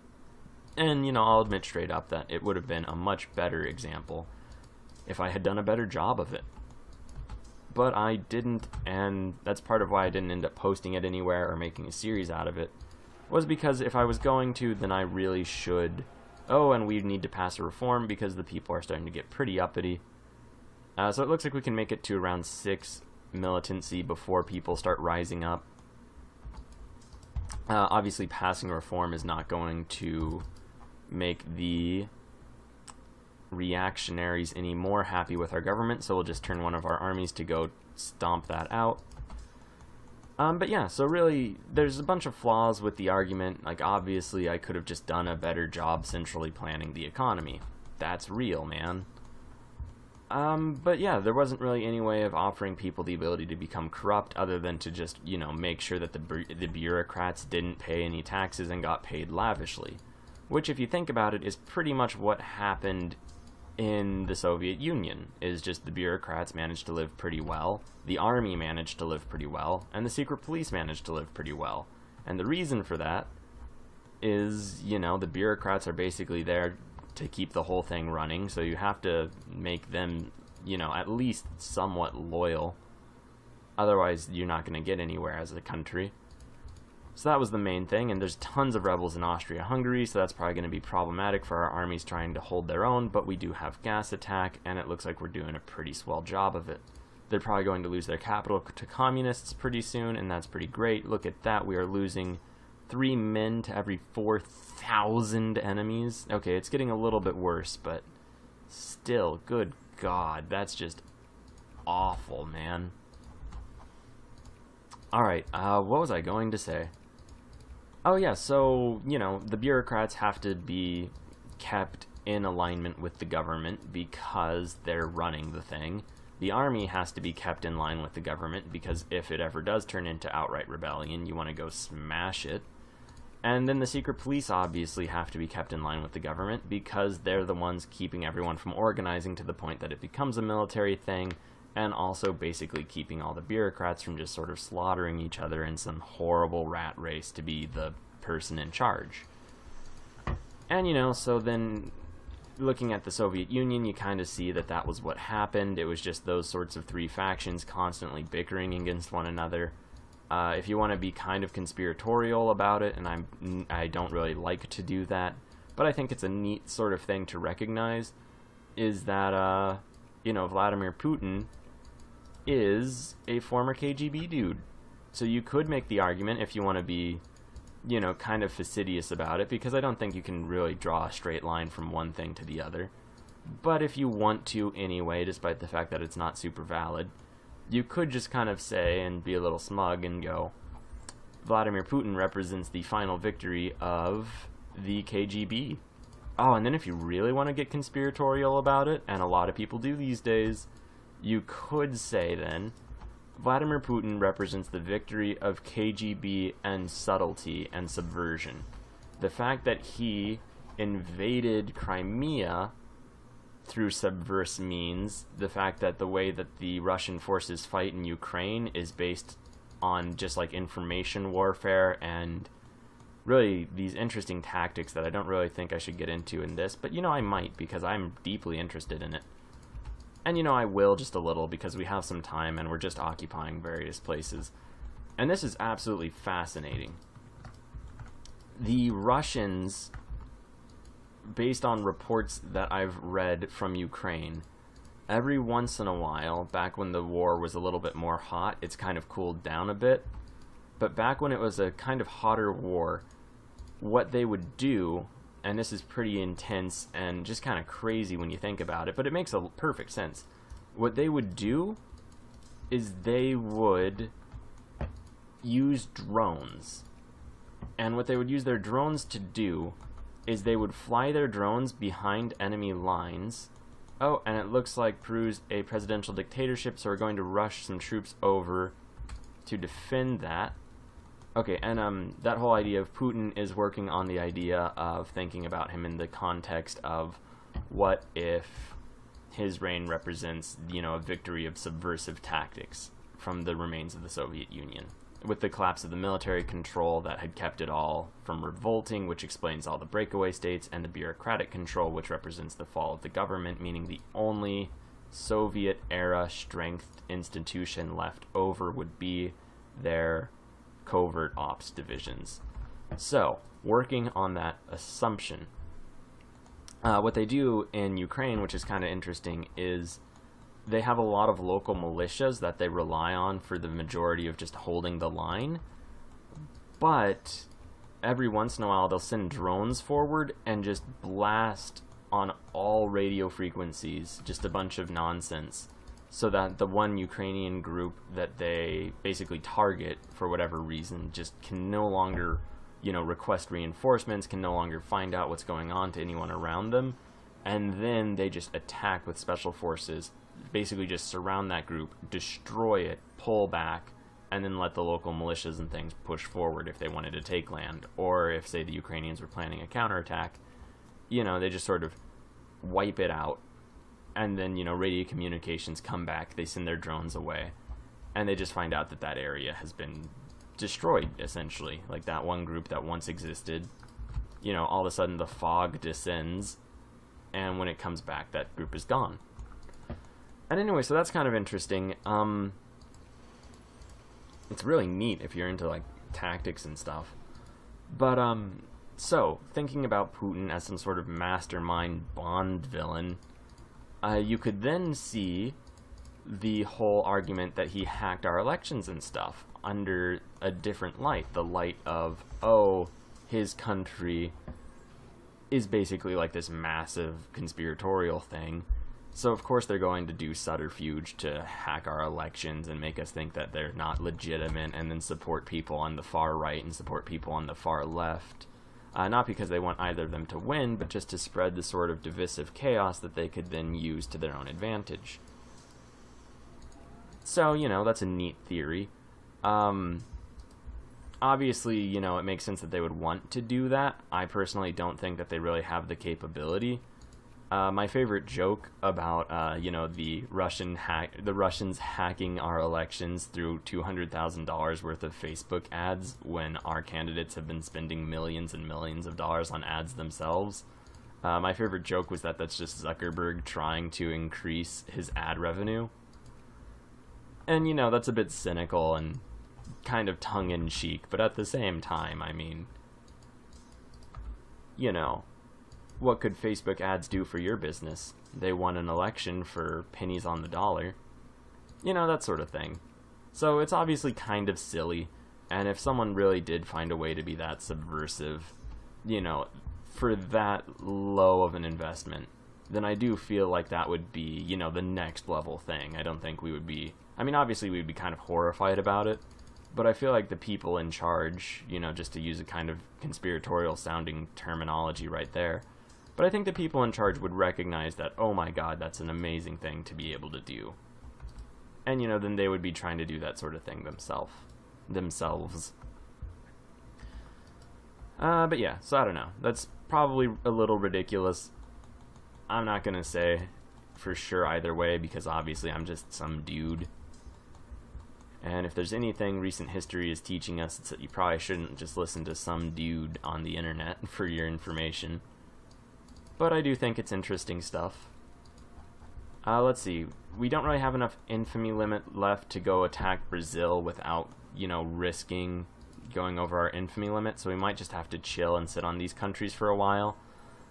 Speaker 1: And, I'll admit straight up that it would have been a much better example if I had done a better job of it. But I didn't, and that's part of why I didn't end up posting it anywhere or making a series out of it, was because if I was going to, then I really should. Oh, and we need to pass a reform because the people are starting to get pretty uppity. So it looks like we can make it to around 6 militancy before people start rising up. Obviously, passing a reform is not going to make the reactionaries any more happy with our government, so we'll just turn one of our armies to go stomp that out. But yeah, so really, there's a bunch of flaws with the argument. Obviously, I could have just done a better job centrally planning the economy. That's real, man. But yeah, there wasn't really any way of offering people the ability to become corrupt other than to just, make sure that the bureaucrats didn't pay any taxes and got paid lavishly. Which, if you think about it, is pretty much what happened in the Soviet Union, is just the bureaucrats managed to live pretty well, the army managed to live pretty well, and the secret police managed to live pretty well. And the reason for that is, you know, the bureaucrats are basically there to keep the whole thing running, so you have to make them, you know, at least somewhat loyal. Otherwise, you're not going to get anywhere as a country. So that was the main thing, and there's tons of rebels in Austria-Hungary, so that's probably going to be problematic for our armies trying to hold their own, but we do have gas attack, and it looks like we're doing a pretty swell job of it. They're probably going to lose their capital to communists pretty soon, and that's pretty great. Look at that, we are losing 3 men to every 4,000 enemies. Okay, it's getting a little bit worse, but still, good God, that's just awful, man. Alright, what was I going to say? Oh yeah, so, you know, the bureaucrats have to be kept in alignment with the government because they're running the thing. The army has to be kept in line with the government because if it ever does turn into outright rebellion, you want to go smash it. And then the secret police obviously have to be kept in line with the government because they're the ones keeping everyone from organizing to the point that it becomes a military thing, and also basically keeping all the bureaucrats from just sort of slaughtering each other in some horrible rat race to be the person in charge. And, you know, so then looking at the Soviet Union, you kind of see that that was what happened. It was just those sorts of 3 factions constantly bickering against one another. If you want to be kind of conspiratorial about it, and I don't really like to do that, but I think it's a neat sort of thing to recognize, is that, you know, Vladimir Putin is a former KGB dude. So you could make the argument, if you want to be, you know, kind of fastidious about it, because I don't think you can really draw a straight line from one thing to the other. But if you want to anyway, despite the fact that it's not super valid, you could just kind of say and be a little smug and go, Vladimir Putin represents the final victory of the KGB. Oh, and then if you really want to get conspiratorial about it, and a lot of people do these days, you could say then, Vladimir Putin represents the victory of KGB and subtlety and subversion. The fact that he invaded Crimea through subversive means, the fact that the way that the Russian forces fight in Ukraine is based on just like information warfare and really these interesting tactics that I don't really think I should get into in this, but you know I might because I'm deeply interested in it. And you know I will just a little because we have some time and we're just occupying various places. And this is absolutely fascinating. The Russians, based on reports that I've read from Ukraine, every once in a while, back when the war was a little bit more hot, it's kind of cooled down a bit, but back when it was a kind of hotter war, what they would do, and this is pretty intense and just kind of crazy when you think about it, but it makes a perfect sense. What they would do is they would use drones, and what they would use their drones to do is they would fly their drones behind enemy lines. Oh, and it looks like Peru's a presidential dictatorship, so we're going to rush some troops over to defend that. Okay, and that whole idea of Putin is working on the idea of thinking about him in the context of what if his reign represents, you know, a victory of subversive tactics from the remains of the Soviet Union, with the collapse of the military control that had kept it all from revolting, which explains all the breakaway states, and the bureaucratic control, which represents the fall of the government, meaning the only Soviet-era strength institution left over would be their covert ops divisions. So, working on that assumption, what they do in Ukraine, which is kind of interesting, is they have a lot of local militias that they rely on for the majority of just holding the line, but every once in a while they'll send drones forward and just blast on all radio frequencies just a bunch of nonsense, so that the one Ukrainian group that they basically target for whatever reason just can no longer, you know, request reinforcements, can no longer find out what's going on to anyone around them, and then they just attack with special forces, basically just surround that group, destroy it, pull back, and then let the local militias and things push forward if they wanted to take land, or if, say, the Ukrainians were planning a counterattack, you know, they just sort of wipe it out. And then, you know, radio communications come back, they send their drones away, and they just find out that that area has been destroyed, essentially. Like that one group that once existed, you know, all of a sudden the fog descends, and when it comes back, that group is gone. And anyway, so that's kind of interesting. It's really neat if you're into, like, tactics and stuff. But, so, thinking about Putin as some sort of mastermind Bond villain, you could then see the whole argument that he hacked our elections and stuff under a different light. The light of, oh, his country is basically like this massive conspiratorial thing. So of course they're going to do subterfuge to hack our elections and make us think that they're not legitimate, and then support people on the far right and support people on the far left. Not because they want either of them to win, but just to spread the sort of divisive chaos that they could then use to their own advantage. So, you know, that's a neat theory. Obviously, you know, it makes sense that they would want to do that. I personally don't think that they really have the capability. My favorite joke about, you know, the Russians hacking our elections through $200,000 worth of Facebook ads when our candidates have been spending millions and millions of dollars on ads themselves. My favorite joke was that that's just Zuckerberg trying to increase his ad revenue. And, you know, that's a bit cynical and kind of tongue-in-cheek, but at the same time, I mean, you know, what could Facebook ads do for your business? They won an election for pennies on the dollar. You know, that sort of thing. So it's obviously kind of silly, and if someone really did find a way to be that subversive, you know, for that low of an investment, then I do feel like that would be, you know, the next level thing. I don't think we would be, I mean, obviously we'd be kind of horrified about it, but I feel like the people in charge, you know, just to use a kind of conspiratorial sounding terminology right there, but I think the people in charge would recognize that, oh my god, that's an amazing thing to be able to do. And, you know, then they would be trying to do that sort of thing themselves. But yeah, so I don't know. That's probably a little ridiculous. I'm not going to say for sure either way, because obviously I'm just some dude. And if there's anything recent history is teaching us, it's that you probably shouldn't just listen to some dude on the internet for your information. But I do think it's interesting stuff. Let's see. We don't really have enough infamy limit left to go attack Brazil without, you know, risking going over our infamy limit, so we might just have to chill and sit on these countries for a while.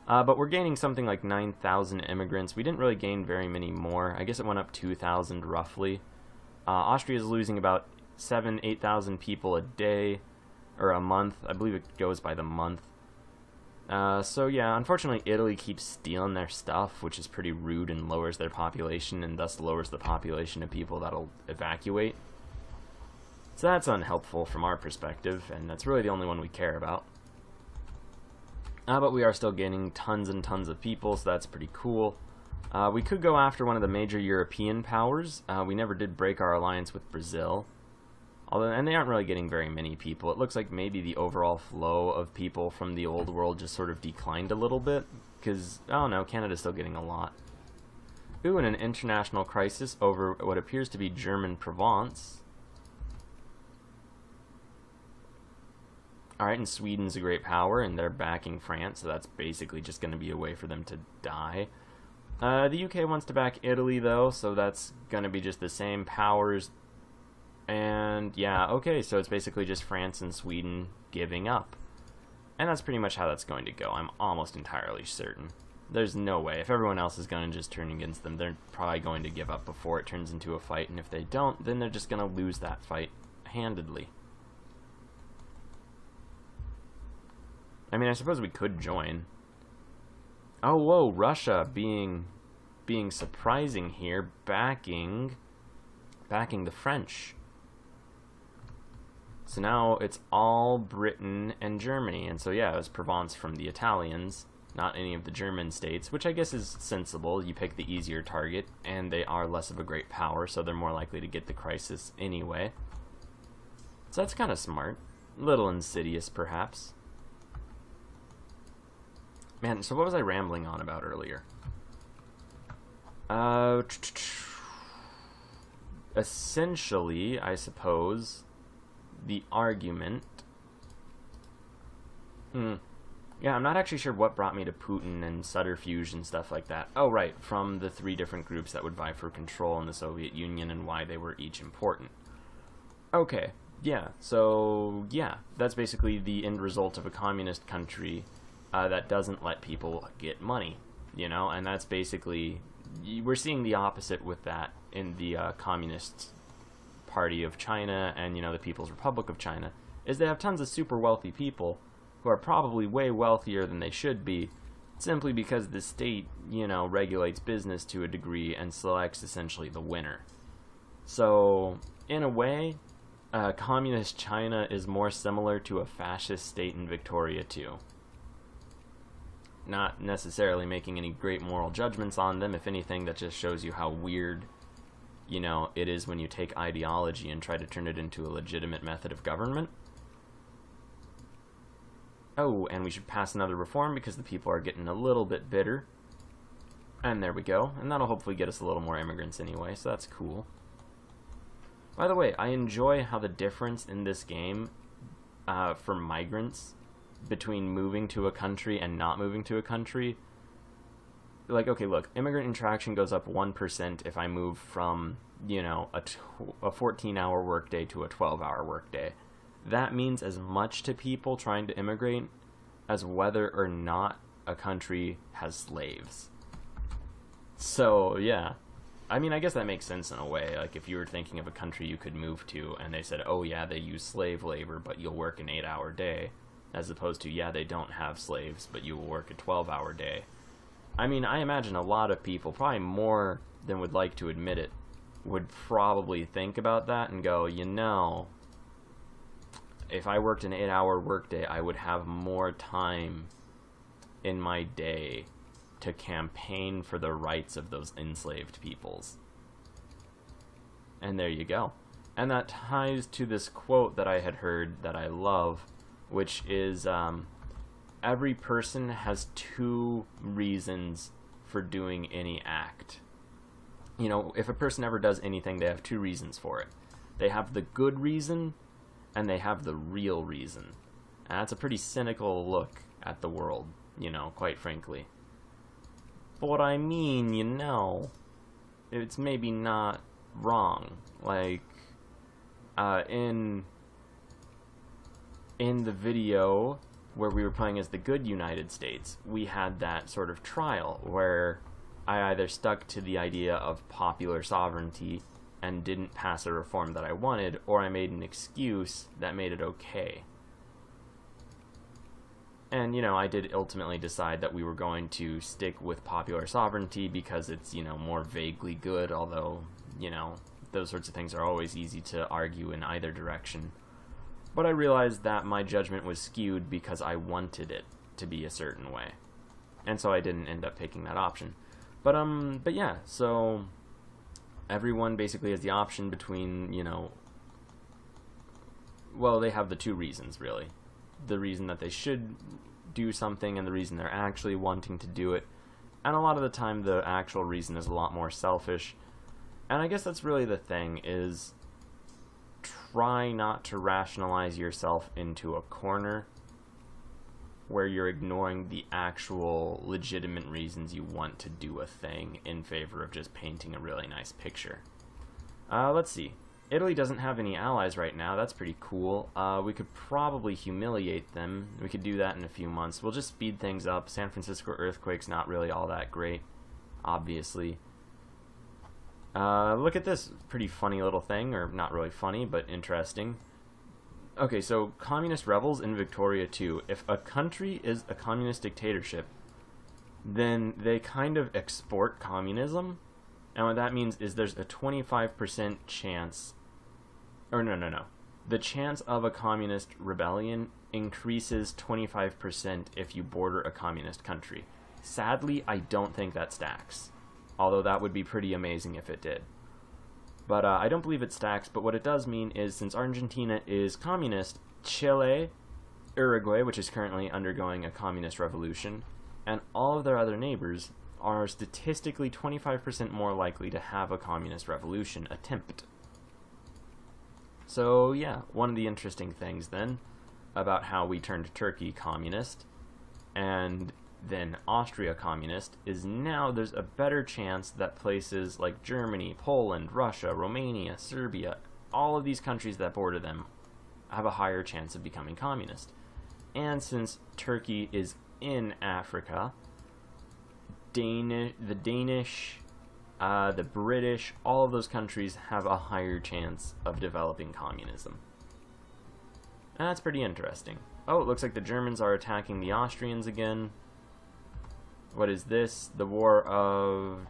Speaker 1: But we're gaining something like 9,000 immigrants. We didn't really gain very many more. I guess it went up 2,000 roughly. Austria is losing about 7,000 to 8,000 people a day, or a month. I believe it goes by the month. So yeah, unfortunately Italy keeps stealing their stuff, which is pretty rude and lowers their population, and thus lowers the population of people that'll evacuate. So that's unhelpful from our perspective, and that's really the only one we care about. But we are still gaining tons and tons of people, so that's pretty cool. We could go after one of the major European powers. We never did break our alliance with Brazil. And they aren't really getting very many people. It looks like maybe the overall flow of people from the old world just sort of declined a little bit, because, I don't know, Canada's still getting a lot. Ooh, and an international crisis over what appears to be German Provence. Alright, and Sweden's a great power, and they're backing France, so that's basically just going to be a way for them to die. The UK wants to back Italy, though, so that's going to be just the same powers. And yeah, okay, so it's basically just France and Sweden giving up. And that's pretty much how that's going to go, I'm almost entirely certain. There's no way. If everyone else is going to just turn against them, they're probably going to give up before it turns into a fight, and if they don't, then they're just going to lose that fight handedly. I mean, I suppose we could join. Oh, whoa, Russia being surprising here, backing the French. So now it's all Britain and Germany, and so yeah, it was Provence from the Italians, not any of the German states, which I guess is sensible. You pick the easier target, and they are less of a great power, so they're more likely to get the crisis anyway. So that's kind of smart. A little insidious, perhaps. Man, so what was I rambling on about earlier? Essentially, I suppose, the argument. Yeah, I'm not actually sure what brought me to Putin and subterfuge and stuff like that. Oh, right, from the 3 different groups that would vie for control in the Soviet Union and why they were each important. Okay, yeah, so, yeah, that's basically the end result of a communist country that doesn't let people get money, you know, and that's basically, we're seeing the opposite with that in the Communist Party of China and, you know, the People's Republic of China, is they have tons of super wealthy people who are probably way wealthier than they should be, simply because the state, you know, regulates business to a degree and selects essentially the winner. So, in a way, communist China is more similar to a fascist state in Victoria too. Not necessarily making any great moral judgments on them. If anything, that just shows you how weird, you know, it is when you take ideology and try to turn it into a legitimate method of government. Oh, and we should pass another reform because the people are getting a little bit bitter. And there we go. And that'll hopefully get us a little more immigrants anyway, so that's cool. By the way, I enjoy how the difference in this game for migrants between moving to a country and not moving to a country. Like, okay, look, immigrant interaction goes up 1% if I move from, you know, a 14-hour workday to a 12-hour workday. That means as much to people trying to immigrate as whether or not a country has slaves. So, yeah. I mean, I guess that makes sense in a way. Like, if you were thinking of a country you could move to, and they said, oh, yeah, they use slave labor, but you'll work an 8-hour day, as opposed to, yeah, they don't have slaves, but you will work a 12-hour day. I mean, I imagine a lot of people, probably more than would like to admit it, would probably think about that and go, you know, if I worked an 8-hour workday, I would have more time in my day to campaign for the rights of those enslaved peoples. And there you go. And that ties to this quote that I had heard that I love, which is, every person has 2 reasons for doing any act. You know, if a person ever does anything, they have 2 reasons for it. They have the good reason, and they have the real reason. And that's a pretty cynical look at the world, you know, quite frankly. But what I mean, you know, it's maybe not wrong. Like, in the video where we were playing as the good United States, we had that sort of trial where I either stuck to the idea of popular sovereignty and didn't pass a reform that I wanted, or I made an excuse that made it okay. And, you know, I did ultimately decide that we were going to stick with popular sovereignty because it's, you know, more vaguely good, although, you know, those sorts of things are always easy to argue in either direction. But I realized that my judgment was skewed because I wanted it to be a certain way. And so I didn't end up picking that option. But yeah, so everyone basically has the option between, you know, well, they have the 2 reasons, really. The reason that they should do something and the reason they're actually wanting to do it. And a lot of the time the actual reason is a lot more selfish. And I guess that's really the thing, is try not to rationalize yourself into a corner where you're ignoring the actual legitimate reasons you want to do a thing in favor of just painting a really nice picture. Let's see. Italy doesn't have any allies right now. That's pretty cool. We could probably humiliate them. We could do that in a few months. We'll just speed things up. San Francisco earthquake's not really all that great, obviously. Look at this pretty funny little thing, or not really funny, but interesting. Okay, so communist rebels in Victoria too. If a country is a communist dictatorship, then they kind of export communism. And what that means is there's a 25% chance, or no. The chance of a communist rebellion increases 25% if you border a communist country. Sadly, I don't think that stacks. Although that would be pretty amazing if it did. But I don't believe it stacks, but what it does mean is since Argentina is communist, Chile, Uruguay, which is currently undergoing a communist revolution, and all of their other neighbors are statistically 25% more likely to have a communist revolution attempt. So yeah, one of the interesting things then about how we turned Turkey communist and then Austria communist is now there's a better chance that places like Germany, Poland, Russia, Romania, Serbia, all of these countries that border them have a higher chance of becoming communist. And since Turkey is in Africa, the Danish, the British, all of those countries have a higher chance of developing communism. And that's pretty interesting. Oh, it looks like the Germans are attacking the Austrians again. What is this? The War of...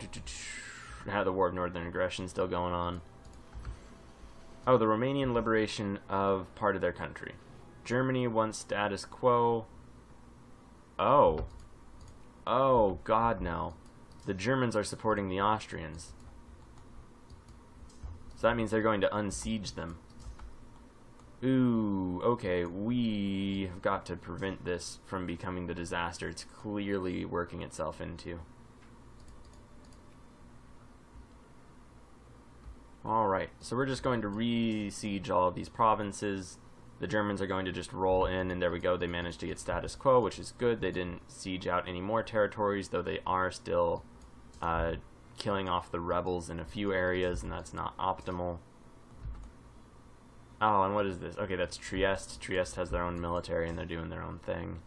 Speaker 1: the War of Northern Aggression still going on. Oh, the Romanian liberation of part of their country. Germany wants status quo. Oh. Oh, God, no. The Germans are supporting the Austrians. So that means they're going to unsiege them. Ooh, okay, we have got to prevent this from becoming the disaster it's clearly working itself into. Alright, so we're just going to re-siege all of these provinces. The Germans are going to just roll in, and there we go, they managed to get status quo, which is good. They didn't siege out any more territories, though they are still killing off the rebels in a few areas, and that's not optimal. Oh, and what is this? Okay, that's Trieste. Trieste has their own military, and they're doing their own thing.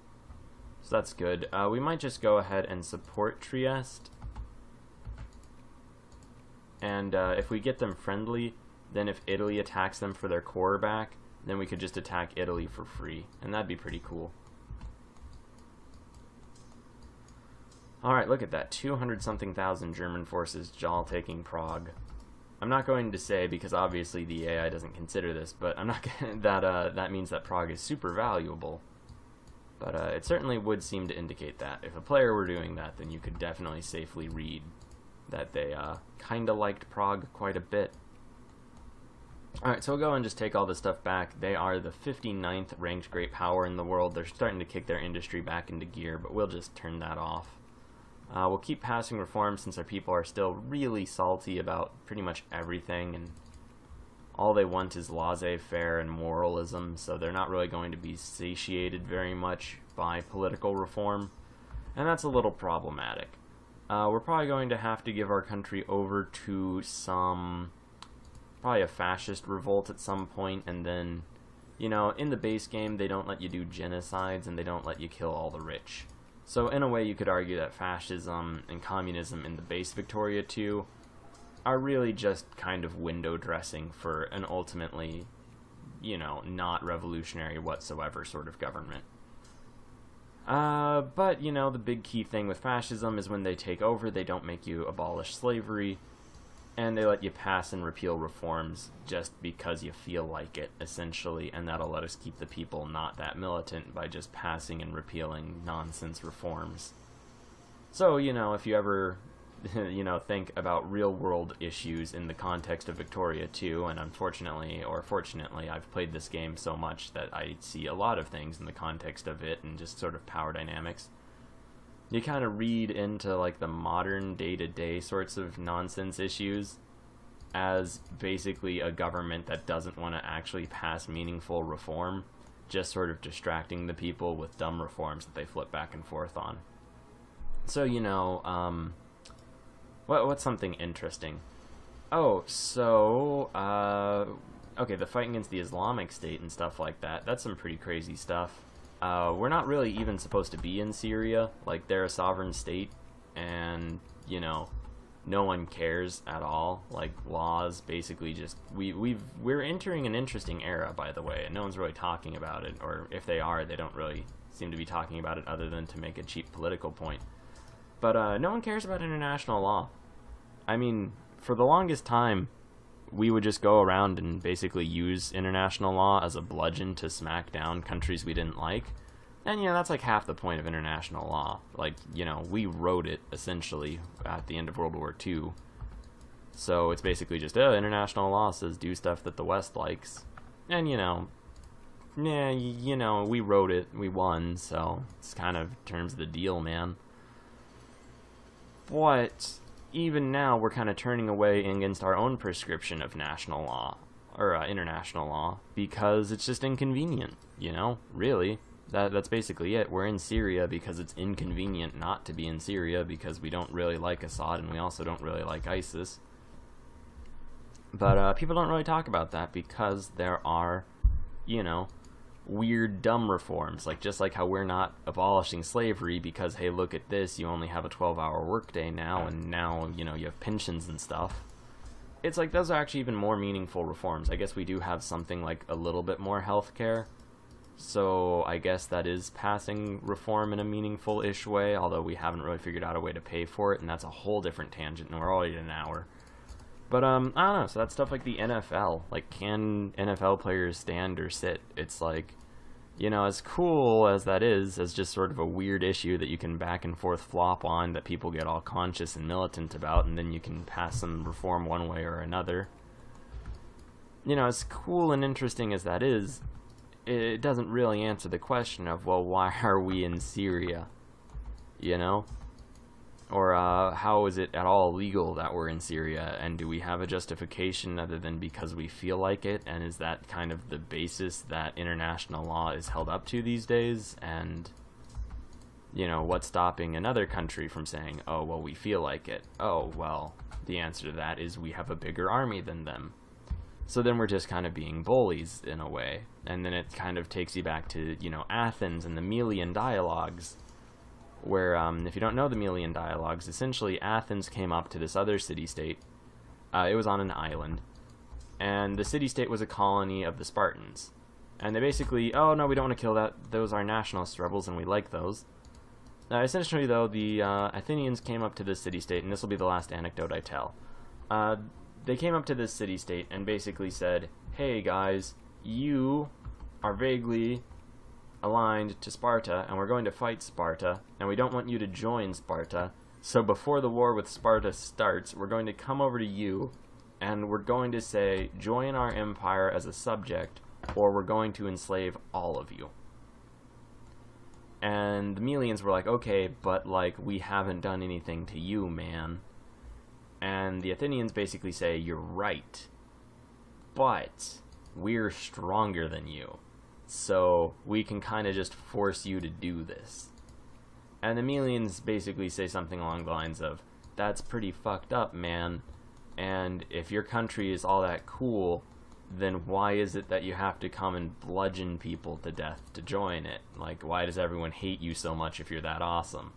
Speaker 1: So that's good. We might just go ahead and support Trieste. And if we get them friendly, then if Italy attacks them for their core back, then we could just attack Italy for free. And that'd be pretty cool. Alright, look at that. 200-something thousand German forces all taking Prague. I'm not going to say, because obviously the AI doesn't consider this, but I'm not gonna, that means that Prague is super valuable. But it certainly would seem to indicate that. If a player were doing that, then you could definitely safely read that they kind of liked Prague quite a bit. Alright, so we'll go and just take all this stuff back. They are the 59th ranked great power in the world. They're starting to kick their industry back into gear, but we'll just turn that off. We'll keep passing reforms since our people are still really salty about pretty much everything, and all they want is laissez-faire and moralism, so they're not really going to be satiated very much by political reform, and that's a little problematic. We're probably going to have to give our country over to probably a fascist revolt at some point, and then, you know, in the base game they don't let you do genocides and they don't let you kill all the rich. So in a way you could argue that fascism and communism in the base Victoria 2 are really just kind of window dressing for an ultimately, you know, not revolutionary whatsoever sort of government. But, you know, the big key thing with fascism is when they take over, they don't make you abolish slavery, and they let you pass and repeal reforms just because you feel like it, essentially, and that'll let us keep the people not that militant by just passing and repealing nonsense reforms. So, you know, if you ever, you know, think about real-world issues in the context of Victoria 2, and unfortunately, or fortunately, I've played this game so much that I see a lot of things in the context of it and just sort of power dynamics. You kind of read into, like, the modern day-to-day sorts of nonsense issues as basically a government that doesn't want to actually pass meaningful reform, just sort of distracting the people with dumb reforms that they flip back and forth on. So, you know, what's something interesting? Oh, so, okay, the fight against the Islamic State and stuff like that, that's some pretty crazy stuff. We're not really even supposed to be in Syria. Like, they're a sovereign state, and, you know, no one cares at all. Like, laws basically just... We're entering an interesting era, by the way, and no one's really talking about it, or if they are, they don't really seem to be talking about it other than to make a cheap political point. But, no one cares about international law. I mean, for the longest time, we would just go around and basically use international law as a bludgeon to smack down countries we didn't like. And, you know, that's like half the point of international law. Like, you know, we wrote it, essentially, at the end of World War II. So it's basically just, oh, international law says do stuff that the West likes. And, you know, yeah, you know, we wrote it, we won, so it's kind of terms of the deal, man. But even now, we're kind of turning away against our own prescription of national law, or international law, because it's just inconvenient, really. That's basically it. We're in Syria because it's inconvenient not to be in Syria, because we don't really like Assad and we also don't really like ISIS. But people don't really talk about that because there are, weird dumb reforms, just like how we're not abolishing slavery because, hey, look at this, you only have a 12-hour workday now, and now, you have pensions and stuff. It's like those are actually even more meaningful reforms. I guess we do have something like a little bit more healthcare. So I guess that is passing reform in a meaningful-ish way, although we haven't really figured out a way to pay for it, and that's a whole different tangent, and we're already at an hour. But, I don't know, so that's stuff like the NFL. Can NFL players stand or sit? It's like, as cool as that is, as just sort of a weird issue that you can back and forth flop on, that people get all conscious and militant about, and then you can pass some reform one way or another. As cool and interesting as that is, it doesn't really answer the question of, well, why are we in Syria? Or how is it at all legal that we're in Syria, and do we have a justification other than because we feel like it, and is that kind of the basis that international law is held up to these days? And, what's stopping another country from saying, oh, well, we feel like it? Oh, well, the answer to that is we have a bigger army than them. So then we're just kind of being bullies in a way. And then it kind of takes you back to, Athens and the Melian dialogues, where, if you don't know the Melian dialogues, essentially Athens came up to this other city-state. It was on an island. And the city-state was a colony of the Spartans. And they basically, oh, no, we don't want to kill that. Those are nationalist rebels, and we like those. Essentially, though, the Athenians came up to this city-state, and this will be the last anecdote I tell. They came up to this city-state and basically said, hey guys, you are vaguely aligned to Sparta, and we're going to fight Sparta, and we don't want you to join Sparta, so before the war with Sparta starts, we're going to come over to you, and we're going to say, join our empire as a subject, or we're going to enslave all of you. And the Melians were like, okay, but, we haven't done anything to you, man. And the Athenians basically say, you're right, but we're stronger than you, so we can kind of just force you to do this. And the Melians basically say something along the lines of, that's pretty fucked up, man, and if your country is all that cool, then why is it that you have to come and bludgeon people to death to join it? Why does everyone hate you so much if you're that awesome?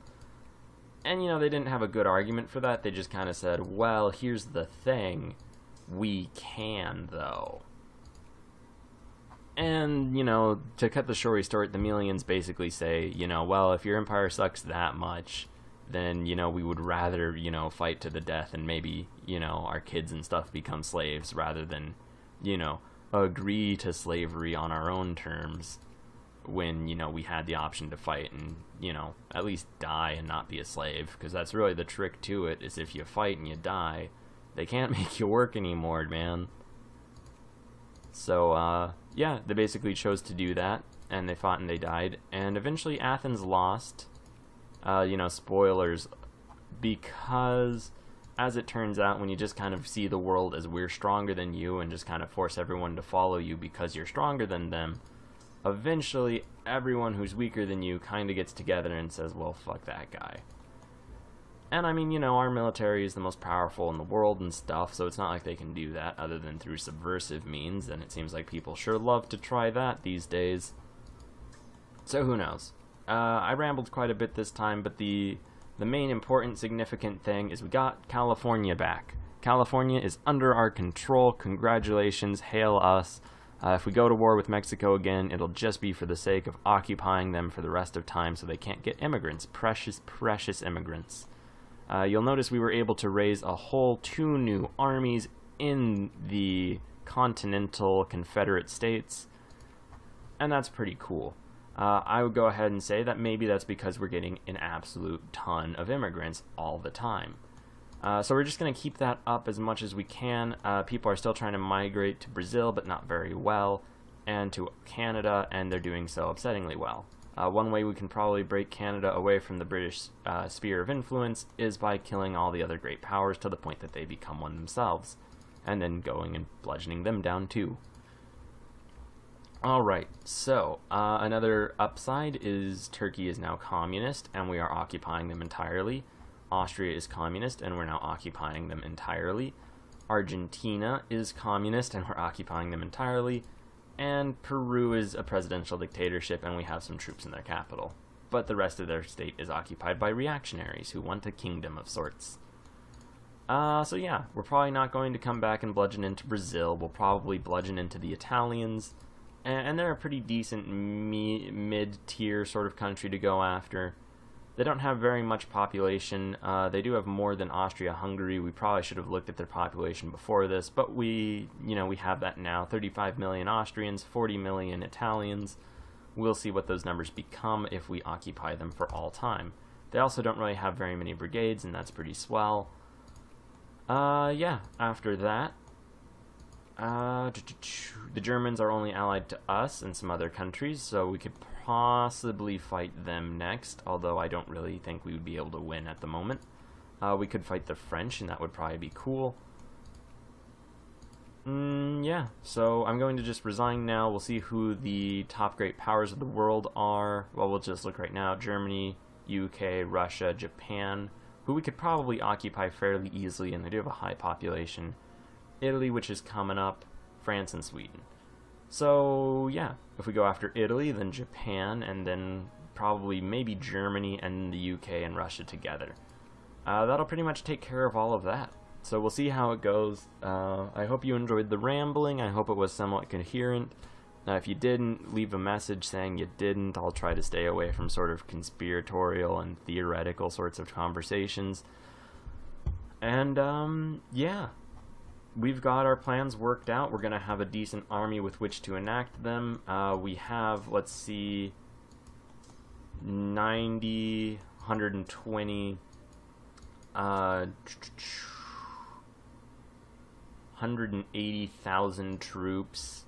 Speaker 1: And, they didn't have a good argument for that. They just kind of said, well, here's the thing. We can, though. And, to cut the story short, the Melians basically say, well, if your empire sucks that much, then, we would rather, fight to the death and maybe, our kids and stuff become slaves rather than, agree to slavery on our own terms. When, we had the option to fight and, at least die and not be a slave. Because that's really the trick to it, is if you fight and you die, they can't make you work anymore, man. So, yeah, they basically chose to do that, and they fought and they died. And eventually Athens lost, spoilers, because, as it turns out, when you just kind of see the world as we're stronger than you and just kind of force everyone to follow you because you're stronger than them, eventually, everyone who's weaker than you kind of gets together and says, well, fuck that guy. And I mean, our military is the most powerful in the world and stuff, so it's not like they can do that other than through subversive means, and it seems like people sure love to try that these days. So who knows? I rambled quite a bit this time, but the main important significant thing is we got California back. California is under our control. Congratulations, hail us. If we go to war with Mexico again, it'll just be for the sake of occupying them for the rest of time so they can't get immigrants. Precious, precious immigrants. You'll notice we were able to raise a whole 2 new armies in the continental Confederate States, and that's pretty cool. I would go ahead and say that maybe that's because we're getting an absolute ton of immigrants all the time. So we're just going to keep that up as much as we can. People are still trying to migrate to Brazil, but not very well, and to Canada, and they're doing so upsettingly well. One way we can probably break Canada away from the British sphere of influence is by killing all the other great powers to the point that they become one themselves. and then going and bludgeoning them down too. Alright, so another upside is Turkey is now communist, and we are occupying them entirely. Austria is communist, and we're now occupying them entirely. Argentina is communist, and we're occupying them entirely. And Peru is a presidential dictatorship, and we have some troops in their capital. But the rest of their state is occupied by reactionaries who want a kingdom of sorts. So yeah, we're probably not going to come back and bludgeon into Brazil. We'll probably bludgeon into the Italians. And they're a pretty decent mid-tier sort of country to go after. They don't have very much population. They do have more than Austria-Hungary. We probably should have looked at their population before this, but we have that now. 35 million Austrians, 40 million Italians. We'll see what those numbers become if we occupy them for all time. They also don't really have very many brigades, and that's pretty swell. Yeah, after that, the Germans are only allied to us and some other countries, so we could possibly fight them next, although I don't really think we would be able to win at the moment. We could fight the French, and that would probably be cool. Yeah, so I'm going to just resign now. We'll see who the top great powers of the world are. Well, we'll just look right now. Germany, UK, Russia, Japan, who we could probably occupy fairly easily, and they do have a high population. Italy, which is coming up, France, and Sweden. So, yeah, if we go after Italy, then Japan, and then probably maybe Germany and the UK and Russia together. That'll pretty much take care of all of that. So we'll see how it goes. I hope you enjoyed the rambling. I hope it was somewhat coherent. If you didn't, leave a message saying you didn't. I'll try to stay away from sort of conspiratorial and theoretical sorts of conversations. And, yeah. We've got our plans worked out. We're going to have a decent army with which to enact them. We have, let's see, 90, 120, 180,000 troops,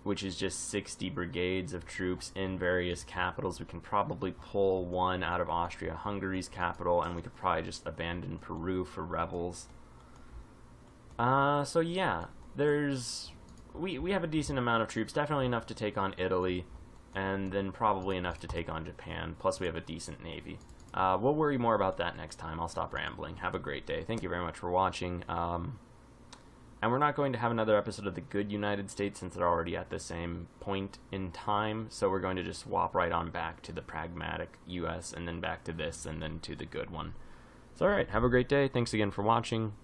Speaker 1: which is just 60 brigades of troops in various capitals. We can probably pull one out of Austria-Hungary's capital, and we could probably just abandon Peru for rebels. So yeah, we have a decent amount of troops, definitely enough to take on Italy, and then probably enough to take on Japan, plus we have a decent navy. We'll worry more about that next time. I'll stop rambling. Have a great day. Thank you very much for watching. And we're not going to have another episode of the good United States since they're already at the same point in time, so we're going to just swap right on back to the pragmatic US, and then back to this, and then to the good one. So alright, have a great day. Thanks again for watching.